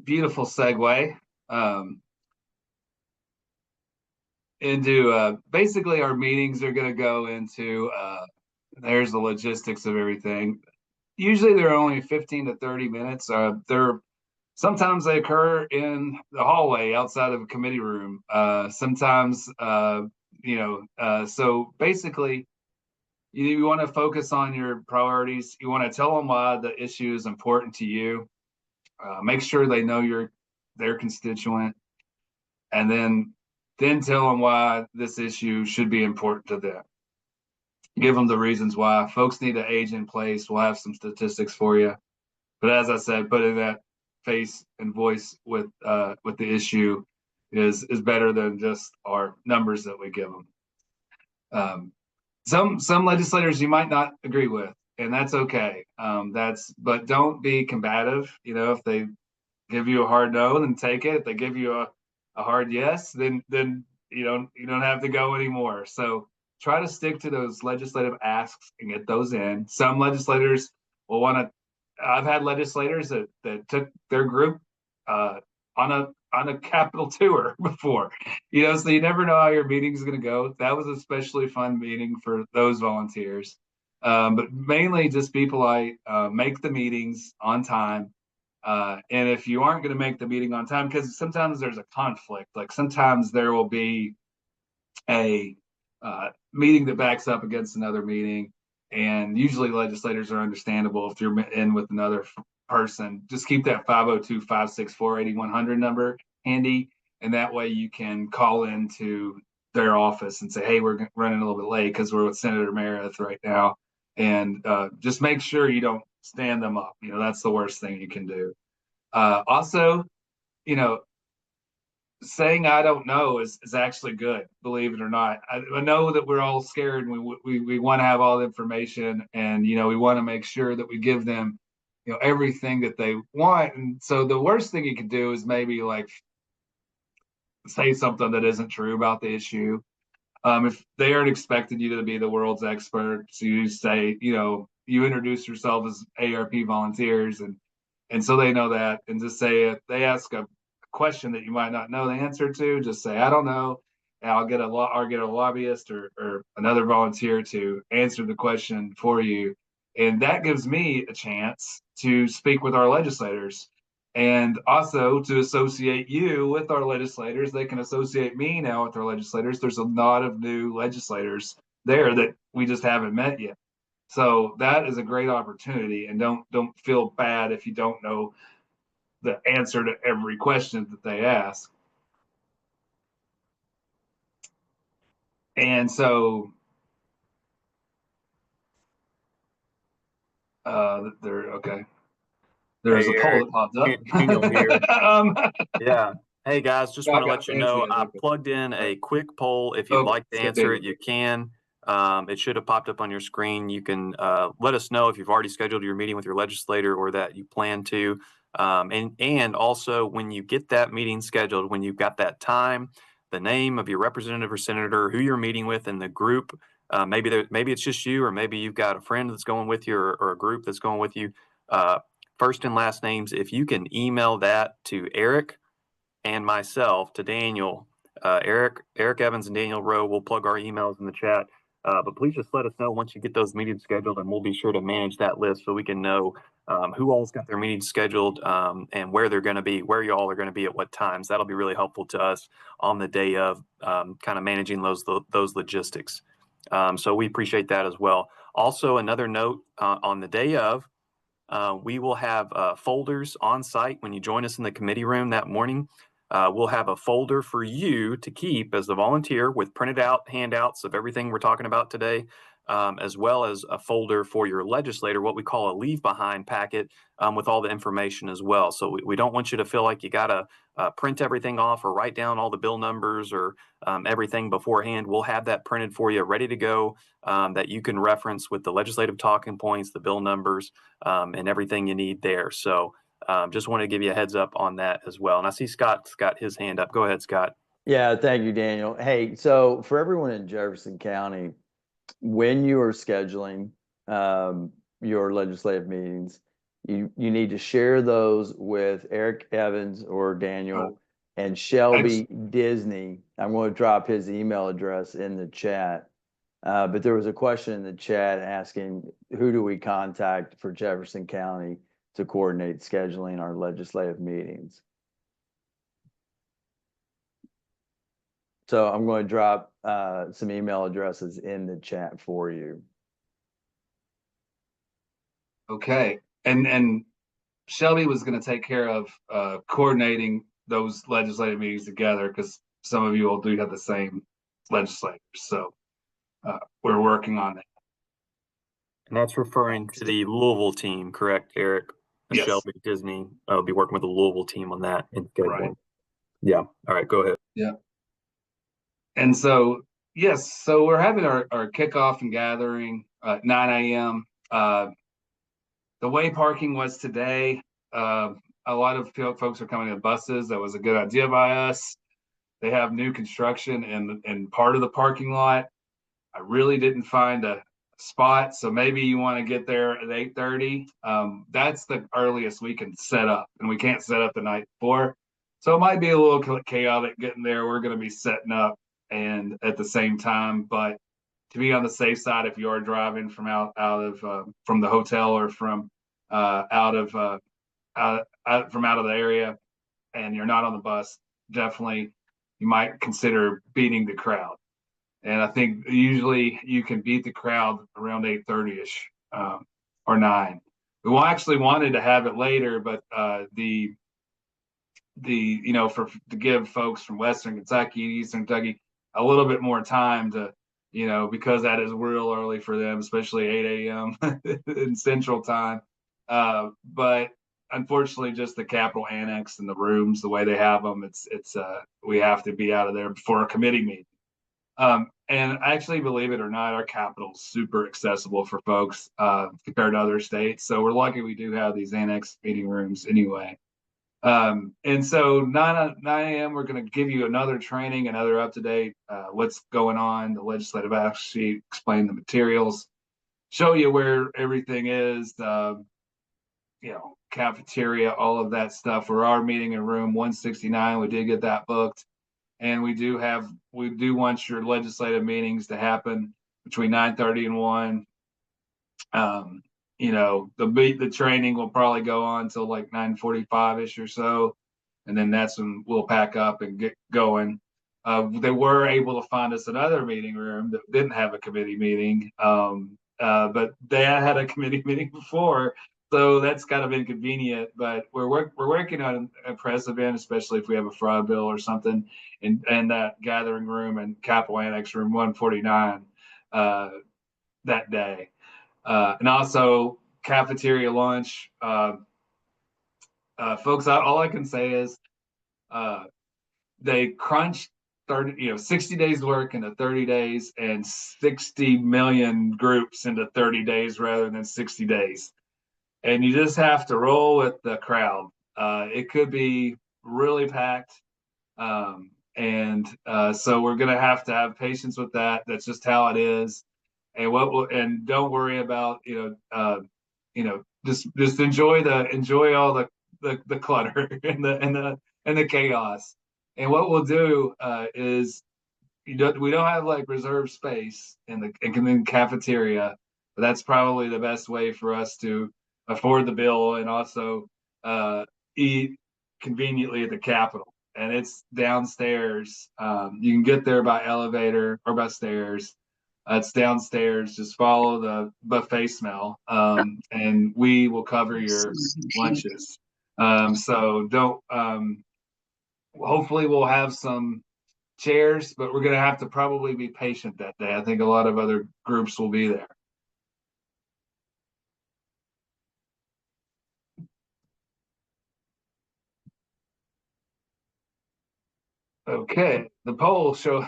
Beautiful segue. into basically our meetings are going to go into there's the logistics of everything. Usually they're only 15 to 30 minutes. Sometimes they occur in the hallway outside of a committee room. Sometimes, so basically you want to focus on your priorities. You want to tell them why the issue is important to you. Make sure they know their constituent, and then tell them why this issue should be important to them. Give them the reasons why. Folks need an age in place. We'll have some statistics for you. But as I said, putting that face and voice with the issue is better than just our numbers that we give them. Some legislators you might not agree with, and that's okay. But don't be combative. If they give you a hard no, then take it. If they give you a hard yes, then you don't have to go anymore. So try to stick to those legislative asks and get those in. Some legislators will want to. I've had legislators that took their group on a Capitol tour before, so you never know how your meeting is going to go. That was a especially fun meeting for those volunteers. But mainly just people make the meetings on time. And if you aren't going to make the meeting on time, because sometimes there's a conflict, like sometimes there will be a meeting that backs up against another meeting. And usually legislators are understandable if you're in with another person. Just keep that 502-564-8100 number handy. And that way you can call into their office and say, hey, we're running a little bit late because we're with Senator Meredith right now. And just make sure you don't stand them up. That's the worst thing you can do. Also, saying I don't know is actually good, believe it or not. I know that we're all scared and we want to have all the information, and we want to make sure that we give them everything that they want. And so the worst thing you can do is maybe like say something that isn't true about the issue. If they aren't expecting you to be the world's expert, so you say, you introduce yourself as AARP volunteers, and so they know that, and just say if they ask a question that you might not know the answer to, just say I don't know, and I'll get a lobbyist or another volunteer to answer the question for you, and that gives me a chance to speak with our legislators and also to associate you with our legislators. They can associate me now with our legislators. There's a lot of new legislators there that we just haven't met yet, so that is a great opportunity. And don't feel bad if you don't know the answer to every question that they ask. And so there's Hey, a poll that popped up. Daniel here. Yeah. Hey guys, just want to let you know I plugged in a quick poll. If you'd like to answer it, you can. It should have popped up on your screen. You can let us know if you've already scheduled your meeting with your legislator or that you plan to. And also when you get that meeting scheduled, when you've got that time, the name of your representative or senator, who you're meeting with, and the group. Maybe it's just you, or maybe you've got a friend that's going with you, or a group that's going with you. First and last names. If you can email that to Eric and myself, to Daniel, Eric Evans and Daniel Rowe. We'll plug our emails in the chat. But please just let us know once you get those meetings scheduled, and we'll be sure to manage that list so we can know who all's got their meetings scheduled and where they're going to be, where you all are going to be at what times. That'll be really helpful to us on the day of kind of managing those logistics. So we appreciate that as well. Also, another note on the day of, we will have folders on site when you join us in the committee room that morning. We'll have a folder for you to keep as the volunteer with printed out handouts of everything we're talking about today, as well as a folder for your legislator, what we call a leave behind packet with all the information as well. So we don't want you to feel like you got to print everything off or write down all the bill numbers or everything beforehand. We'll have that printed for you, ready to go, that you can reference with the legislative talking points, the bill numbers, and everything you need there. So just want to give you a heads up on that as well. And I see Scott's got his hand up. Go ahead, Scott. Yeah, thank you, Daniel. Hey, so for everyone in Jefferson County, when you are scheduling your legislative meetings, you need to share those with Eric Evans or Daniel And Shelby Disney, I'm going to drop his email address in the chat. But there was a question in the chat asking, who do we contact for Jefferson County to coordinate scheduling our legislative meetings? So I'm going to drop some email addresses in the chat for you. Okay. And Shelby was going to take care of coordinating those legislative meetings together, because some of you all do have the same legislators. So we're working on that. And that's referring to the Louisville team, correct, Eric? Yes. Shelby Disney will be working with the Louisville team on that and scheduling. Right. Yeah. All right, go ahead. Yeah. And so, yes, so we're having our kickoff and gathering at 9 a.m. The way parking was today, a lot of folks are coming in buses. That was a good idea by us. They have new construction in part of the parking lot. I really didn't find a spot, so maybe you want to get there at 8:30. That's the earliest we can set up, and we can't set up the night before. So it might be a little chaotic getting there. We're going to be setting up and at the same time, but to be on the safe side, if you are driving from out of from the hotel or from out of the area and you're not on the bus, definitely you might consider beating the crowd. And I think usually you can beat the crowd around 8:30ish or 9. We actually wanted to have it later, but to give folks from Western Kentucky, Eastern Kentucky a little bit more time to, because that is real early for them, especially 8 a.m. in Central Time. But unfortunately, just the Capitol Annex and the rooms, the way they have them, it's we have to be out of there before a committee meeting. And actually, believe it or not, our Capitol is super accessible for folks compared to other states. So we're lucky we do have these annex meeting rooms anyway. And so 9 a.m., we're going to give you another training, another up-to-date what's going on, the legislative advocacy, explain the materials, show you where everything is, cafeteria, all of that stuff. We're our meeting in room 169. We did get that booked. And we do want your legislative meetings to happen between 9:30 and 1. The training will probably go on till like 9:45ish or so, and then that's when we'll pack up and get going. They were able to find us another meeting room that didn't have a committee meeting, but they had a committee meeting before, so that's kind of inconvenient. But we're working on a press event, especially if we have a fraud bill or something, in that gathering room and Capitol Annex room 149 that day. And also cafeteria lunch. Folks, all I can say is they crunched 60 days work into 30 days and 60 million groups into 30 days rather than 60 days. And you just have to roll with the crowd. It could be really packed. So we're going to have patience with that. That's just how it is. And don't worry about, just enjoy all the clutter and the chaos. And what we'll do is we don't have like reserved space in the cafeteria, but that's probably the best way for us to afford the bill and also eat conveniently at the Capitol. And it's downstairs. You can get there by elevator or by stairs. It's downstairs. Just follow the buffet smell, and we will cover your lunches. So don't. Hopefully, we'll have some chairs, but we're going to have to probably be patient that day. I think a lot of other groups will be there. Okay, the poll show.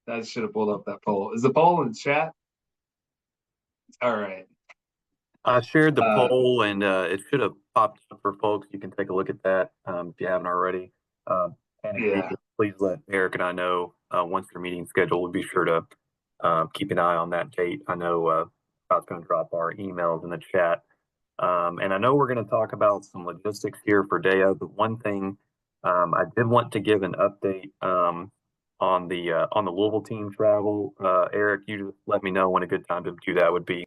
I should have pulled up that poll. Is the poll in the chat? All right. I shared the poll, and it should have popped up for folks. You can take a look at that if you haven't already. Please let Eric and I know once your meeting's scheduled. We'll be sure to keep an eye on that date. I know Scott's going to drop our emails in the chat. And I know we're going to talk about some logistics here for Daya. The one thing I did want to give an update on the Louisville team travel. Eric, you just let me know when a good time to do that would be.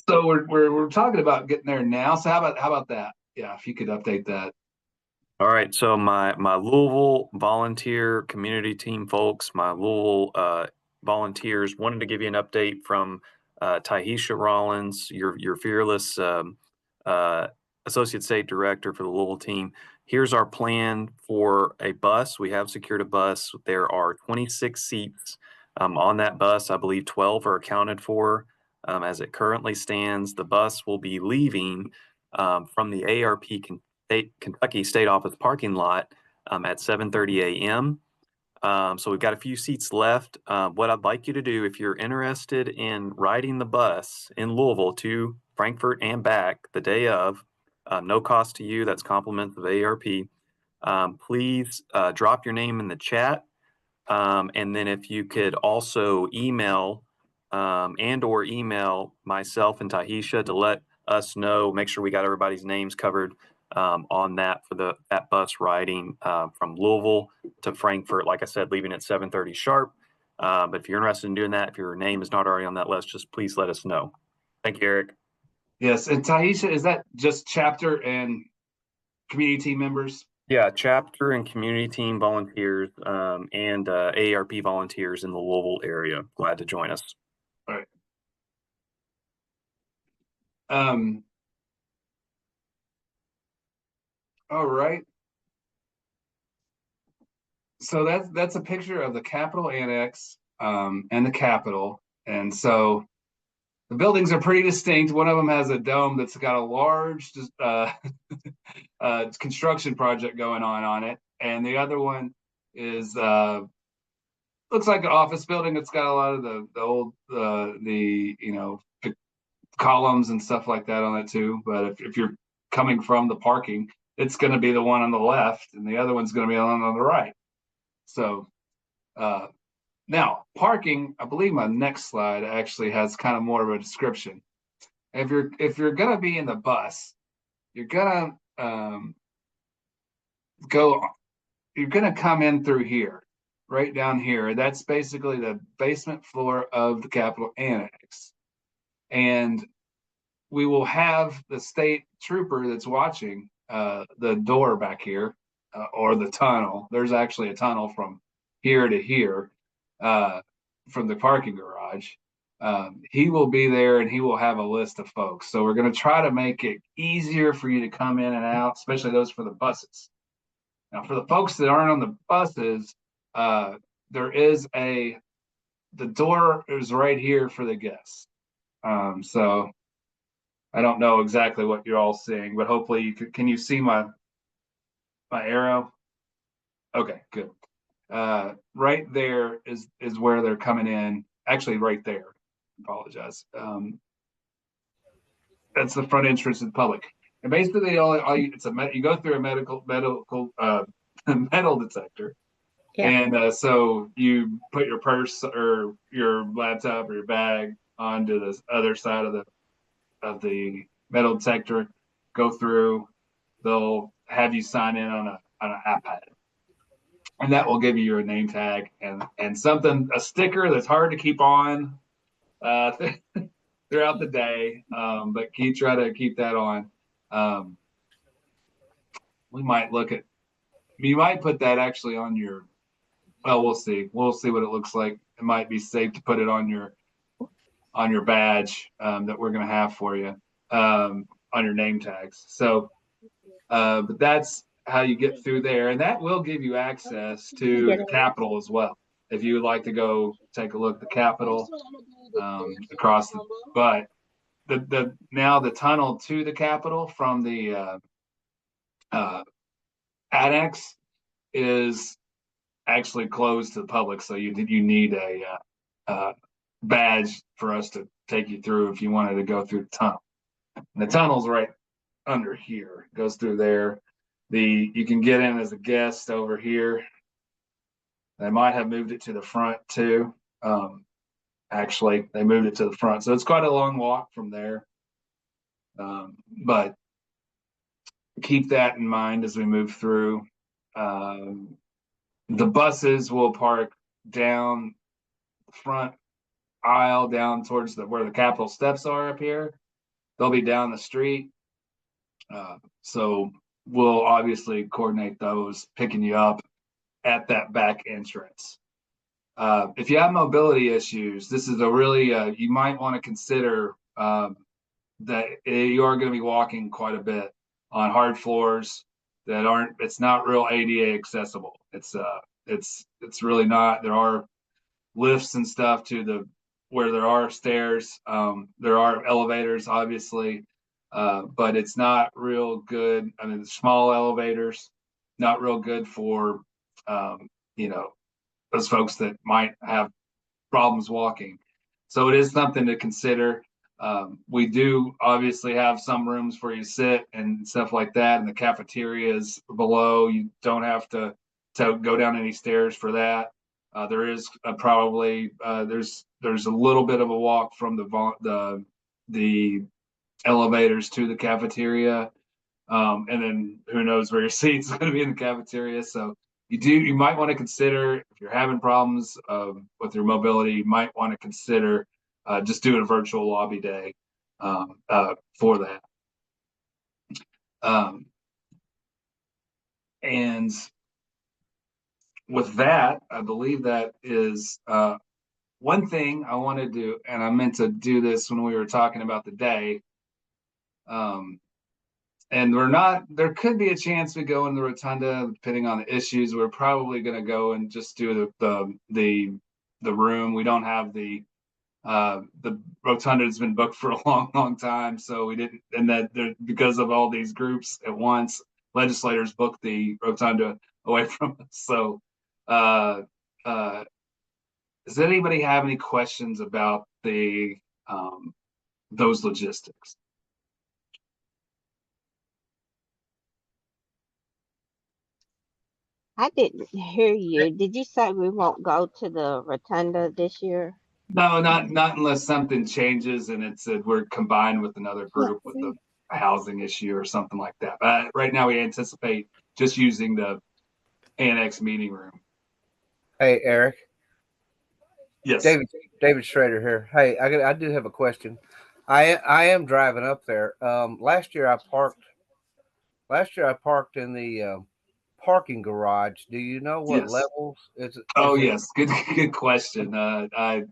So we're talking about getting there now. So how about that? Yeah, if you could update that. All right, so my Louisville volunteer community team folks, my Louisville volunteers wanted to give you an update from Tyhisha Rollins, your fearless Associate State Director for the Louisville team. Here's our plan for a bus. We have secured a bus. There are 26 seats on that bus. I believe 12 are accounted for as it currently stands. The bus will be leaving from the AARP Kentucky State Office parking lot at 7:30 a.m. So we've got a few seats left. What I'd like you to do, if you're interested in riding the bus in Louisville to Frankfort and back the day of, no cost to you, that's compliments of AARP. Please drop your name in the chat. And then if you could also email or email myself and Tyhisha to let us know, make sure we got everybody's names covered on that for that bus riding from Louisville to Frankfort. Like I said, leaving at 7:30 sharp. But if you're interested in doing that, if your name is not already on that list, just please let us know. Thank you, Eric. Yes, and Tyhisha, is that just chapter and community team members? Yeah, chapter and community team volunteers and AARP volunteers in the Louisville area. Glad to join us. All right. All right. So that's a picture of the Capitol Annex and the Capitol. And so the buildings are pretty distinct. One of them has a dome that's got a large construction project going on it. And the other one is looks like an office building. It's got a lot of the old columns and stuff like that on it too. But if you're coming from the parking, it's going to be the one on the left, and the other one's going to be on the right. So now parking, I believe my next slide actually has kind of more of a description. If you're going to be in the bus, you're going to you're going to come in through here, right down here. That's basically the basement floor of the Capitol Annex. And we will have the state trooper that's watching the door back here or the tunnel. There's actually a tunnel from here to here from the parking garage. He will be there and he will have a list of folks. So we're going to try to make it easier for you to come in and out, especially those for the buses. Now, for the folks that aren't on the buses, the door is right here for the guests. So I don't know exactly what you're all seeing, but hopefully you can you see my arrow? Okay, good. Right there is where they're coming in. Actually, right there. Apologize. That's the front entrance to the public. And basically, you go through a metal detector. Yeah. And so you put your purse or your laptop or your bag onto the other side of the metal detector, go through, they'll have you sign in on an iPad. And that will give you your name tag and a sticker that's hard to keep on throughout the day. But try to keep that on. You might put that actually on your, well, we'll see. We'll see what it looks like. It might be safe to put it on your badge that we're going to have for you on your name tags. So, but that's how you get through there. And that will give you access to the Capitol as well. If you would like to go take a look at the Capitol across but now the tunnel to the Capitol from the annex is actually closed to the public. So you need a badge for us to take you through if you wanted to go through the tunnel. And the tunnel's right under here. It goes through there. You can get in as a guest over here. They might have moved it to the front too. Actually, they moved it to the front. So it's quite a long walk from there. But keep that in mind as we move through. The buses will park down front aisle down towards where the Capitol steps are up here. They'll be down the street. So we'll obviously coordinate those, picking you up at that back entrance. If you have mobility issues, this is a really, you might want to consider that you are going to be walking quite a bit on hard floors that aren't, it's not real ADA accessible. It's really not. There are lifts and stuff to where there are stairs. There are elevators, obviously, but it's not real good. I mean, the small elevators, not real good for, those folks that might have problems walking. So it is something to consider. We do obviously have some rooms for you to sit and stuff like that, and the cafeteria is below. You don't have to go down any stairs for that. There is probably there's a little bit of a walk from the elevators to the cafeteria, and then who knows where your seat's going to be in the cafeteria. So you might want to consider, if you're having problems with your mobility, you might want to consider just doing a virtual lobby day for that. And with that, I believe that is one thing I want to do, and I meant to do this when we were talking about the day. And there could be a chance we go in the rotunda, depending on the issues. We're probably going to go and just do the room. We don't have the rotunda has been booked for a long time. So we didn't, and because of all these groups at once, legislators booked the rotunda away from us. So, does anybody have any questions about those logistics? I didn't hear you. Did you say we won't go to the rotunda this year? No, not unless something changes and we're combined with another group with a housing issue or something like that. But right now we anticipate just using the annex meeting room. Hey, Eric. Yes. David Schrader here. Hey, I do have a question. I am driving up there. Last year I parked in the parking garage. Do you know what levels is it? Oh, yes. Good question. I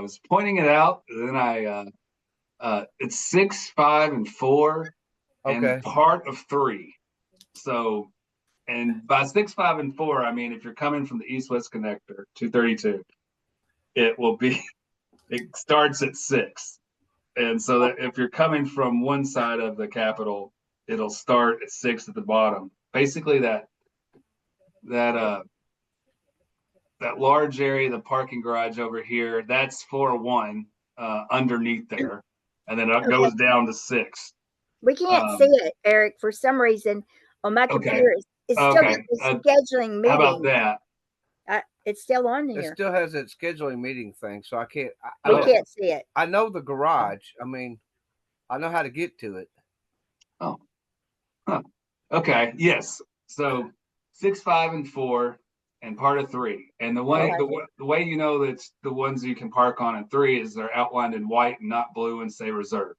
was pointing it out, and then it's 6, 5, and 4, and part of 3. So, and by 6, 5, and 4, I mean if you're coming from the east-west connector, 232, it starts at 6, and so that if you're coming from one side of the Capitol, it'll start at 6 at the bottom. Basically, that large area, the parking garage over here, that's floor 1 underneath there, and then it goes down to 6. We can't see it, Eric, for some reason on my computer. It's still got the scheduling meeting. How about that? It's still on here. It still has that scheduling meeting thing, so I can't. We can't see it. I know the garage. I mean, I know how to get to it. Oh, huh. Okay. Yes. So 6, 5, and 4, and part of 3. And the way you know that's the ones you can park on in 3 is they're outlined in white and not blue and say reserved.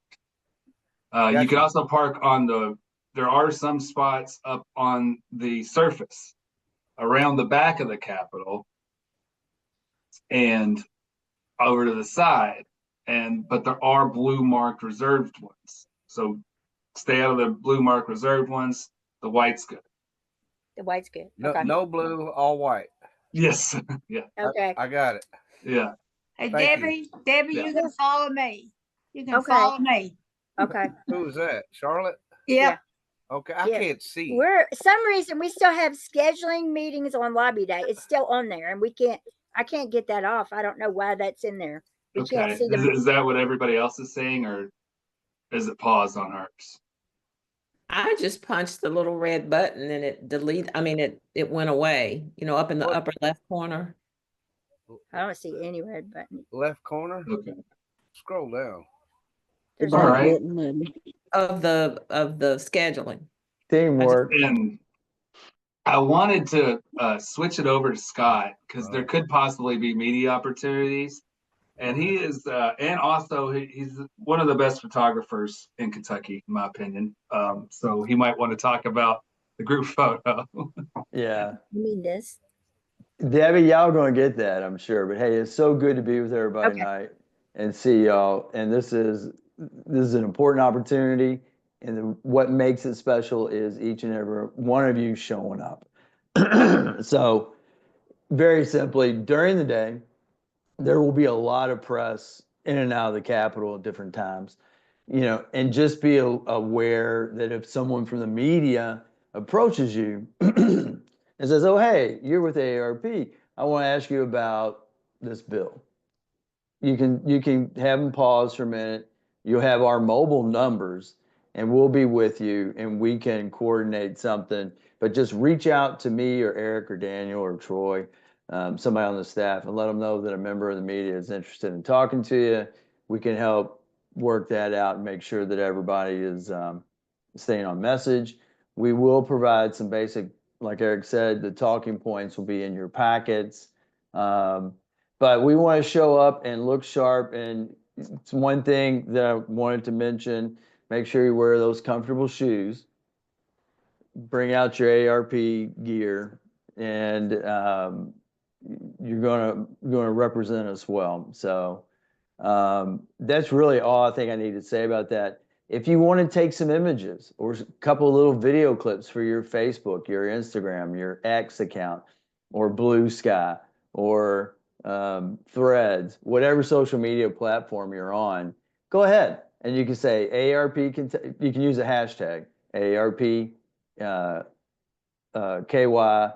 You can also park on there are some spots up on the surface around the back of the Capitol and over to the side, but there are blue marked reserved ones. So stay out of the blue marked reserved ones. The white's good. The white's good. No blue, all white. Yes. Yeah. Okay. I got it. Yeah. Hey, Debbie, you can follow me. You can follow me. Okay. Who is that? Charlotte? Yeah. Okay. I can't see. Some reason we still have scheduling meetings on lobby day. It's still on there, and I can't get that off. I don't know why that's in there. We can't see them. Is that what everybody else is saying, or is it paused on ours? I just punched the little red button and it went away, up in the upper left corner. I don't see any red button. Left corner? Okay. Scroll down. There's all right. Of the scheduling. Teamwork. And I wanted to switch it over to Scott because there could possibly be media opportunities. And he is, and also he's one of the best photographers in Kentucky, in my opinion. So he might want to talk about the group photo. Yeah. You mean this? Debbie, y'all gonna get that, I'm sure. But hey, it's so good to be with everybody Okay. tonight and see y'all. And this is an important opportunity. And what makes it special is each and every one of you showing up. So very simply, during the day, there will be a lot of press in and out of the Capitol at different times, and just be aware that if someone from the media approaches you and says, "Oh, hey, you're with AARP. I want to ask you about this bill." You can have them pause for a minute. You'll have our mobile numbers, and we'll be with you, and we can coordinate something. But just reach out to me or Eric or Daniel or Troy, somebody on the staff, and let them know that a member of the media is interested in talking to you. We can help work that out and make sure that everybody is staying on message. We will provide some basic, like Eric said, the talking points will be in your packets. But we want to show up and look sharp. And it's one thing that I wanted to mention, make sure you wear those comfortable shoes. Bring out your AARP gear, and you're gonna represent us well. So that's really all I think I need to say about that. If you want to take some images or a couple of little video clips for your Facebook, your Instagram, your X account, or Blue Sky, or Threads, whatever social media platform you're on, go ahead and you can say AARP. You can use a hashtag AARP KY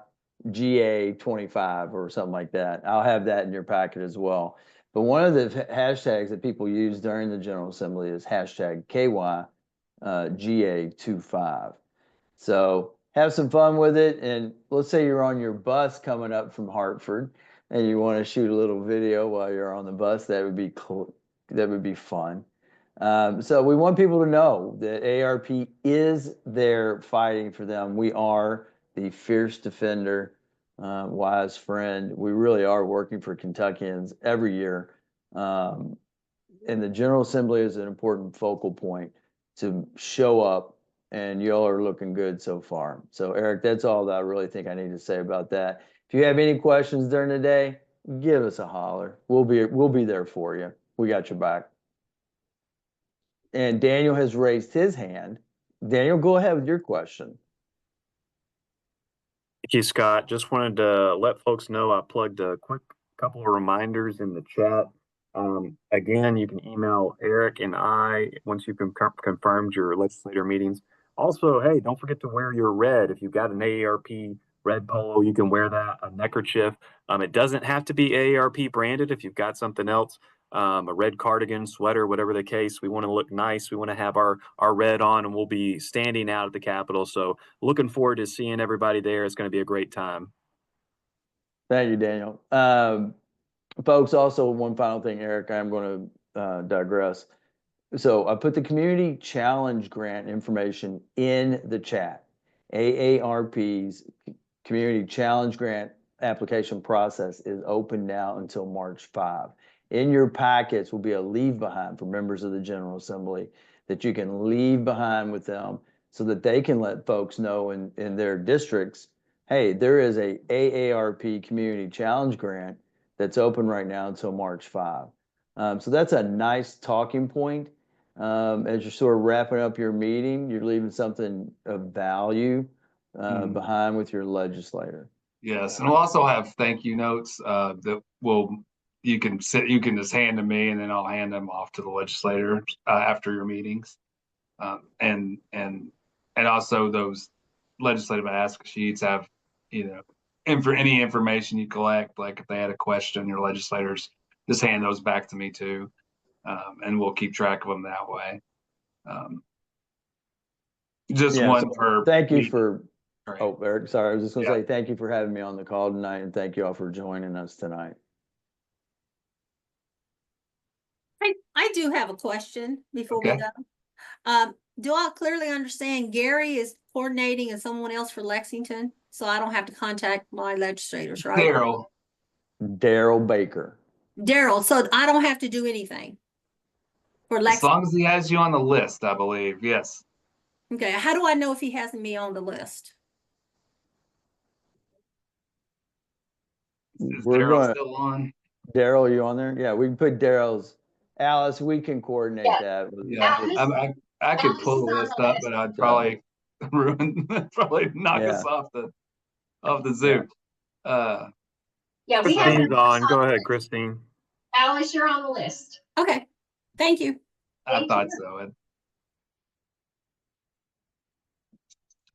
GA25 or something like that. I'll have that in your packet as well. But one of the hashtags that people use during the General Assembly is hashtag KY GA25. So have some fun with it. And let's say you're on your bus coming up from Hartford and you want to shoot a little video while you're on the bus. That would be cool. That would be fun. So we want people to know that AARP is there fighting for them. We are the fierce defender, wise friend. We really are working for Kentuckians every year. And the General Assembly is an important focal point to show up, and y'all are looking good so far. So Eric, that's all that I really think I need to say about that. If you have any questions during the day, give us a holler. We'll be there for you. We got your back. And Daniel has raised his hand. Daniel, go ahead with your question. Thank you, Scott. Just wanted to let folks know I plugged a quick couple of reminders in the chat. Again, you can email Eric and I once you've confirmed your legislator meetings. Also, hey, don't forget to wear your red. If you've got an AARP red polo, you can wear that, a neckerchief. It doesn't have to be AARP branded. If you've got something else, a red cardigan, sweater, whatever the case, we want to look nice. We want to have our red on, and we'll be standing out at the Capitol. So looking forward to seeing everybody there. It's going to be a great time. Thank you, Daniel. Folks, also one final thing, Eric, I'm going to digress. So I put the Community Challenge Grant information in the chat. AARP's Community Challenge Grant application process is open now until March 5. In your packets will be a leave behind for members of the General Assembly that you can leave behind with them so that they can let folks know in their districts, hey, there is a AARP Community Challenge Grant that's open right now until March 5. So that's a nice talking point. As you're sort of wrapping up your meeting, you're leaving something of value behind with your legislator. Yes, and we'll also have thank you notes that you can just hand to me, and then I'll hand them off to the legislator after your meetings, and also those legislative ask sheets have and for any information you collect, like if they had a question, your legislators just hand those back to me too, and we'll keep track of them that way. Just one per. Thank you for. Right. Oh, Eric, sorry, I was just going to say thank you for having me on the call tonight, and thank you all for joining us tonight. I do have a question before we go. Do I clearly understand Gary is coordinating and someone else for Lexington? So I don't have to contact my legislators, right? Daryl Baker. Daryl, so I don't have to do anything for As Lexington. long as he has you on the list, I believe. Yes. Okay, how do I know if he hasn't me on the list? Is We're Daryl going. still on? Daryl, you on there? Yeah, we can put Daryl's. Alice, we can coordinate that. Yeah, I could pull the list up, but I'd probably probably knock us off the Zoom. Yeah, we have Christine's on. Go ahead, Christine. Alice, you're on the list. Okay, thank you. I thought so. And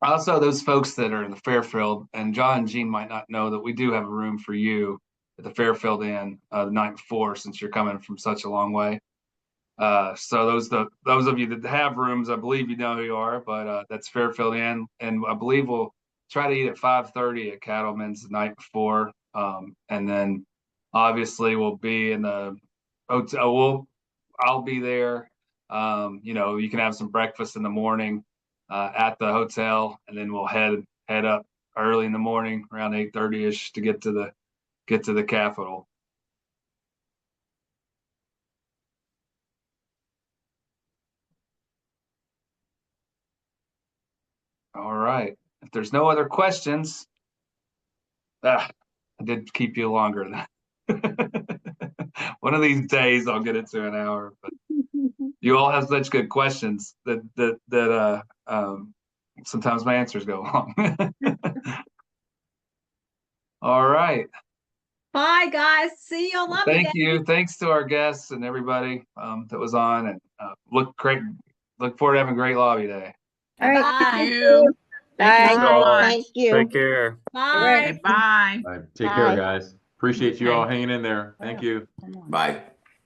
also, those folks that are in the Fairfield, and John and Jean might not know that we do have a room for you at the Fairfield Inn the night before, since you're coming from such a long way. So those of you that have rooms, I believe you know who you are, but that's Fairfield Inn, and I believe we'll try to eat at 5:30 at Cattleman's the night before, and then obviously we'll be in the hotel. I'll be there. You can have some breakfast in the morning at the hotel, and then we'll head up early in the morning around 8:30ish to get to the Capitol. All right. If there's no other questions, I did keep you longer than one of these days. I'll get it to an hour, but you all have such good questions that sometimes my answers go long. All right. Bye, guys. See you on Lobby Thank Day. you. Thanks to our guests and everybody that was on, and look forward to having a great lobby day. All right. Bye. you. Thank you so much. Thank you. Take care. Bye. Bye. All right, take care, Bye. guys. Appreciate you all Okay. hanging in there. Thank you. Bye.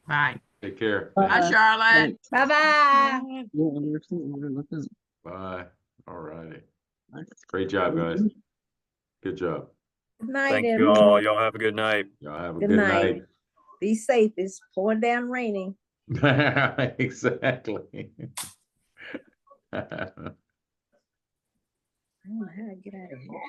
Bye. Take care. Bye, Charlotte. Bye-bye. Bye. All righty. Great job, guys. Good job. Good night, Thank you everyone. all. Y'all have a good night. Y'all have a Good good night. night. Be safe. It's pouring down raining. Exactly. I don't know how to get out of here.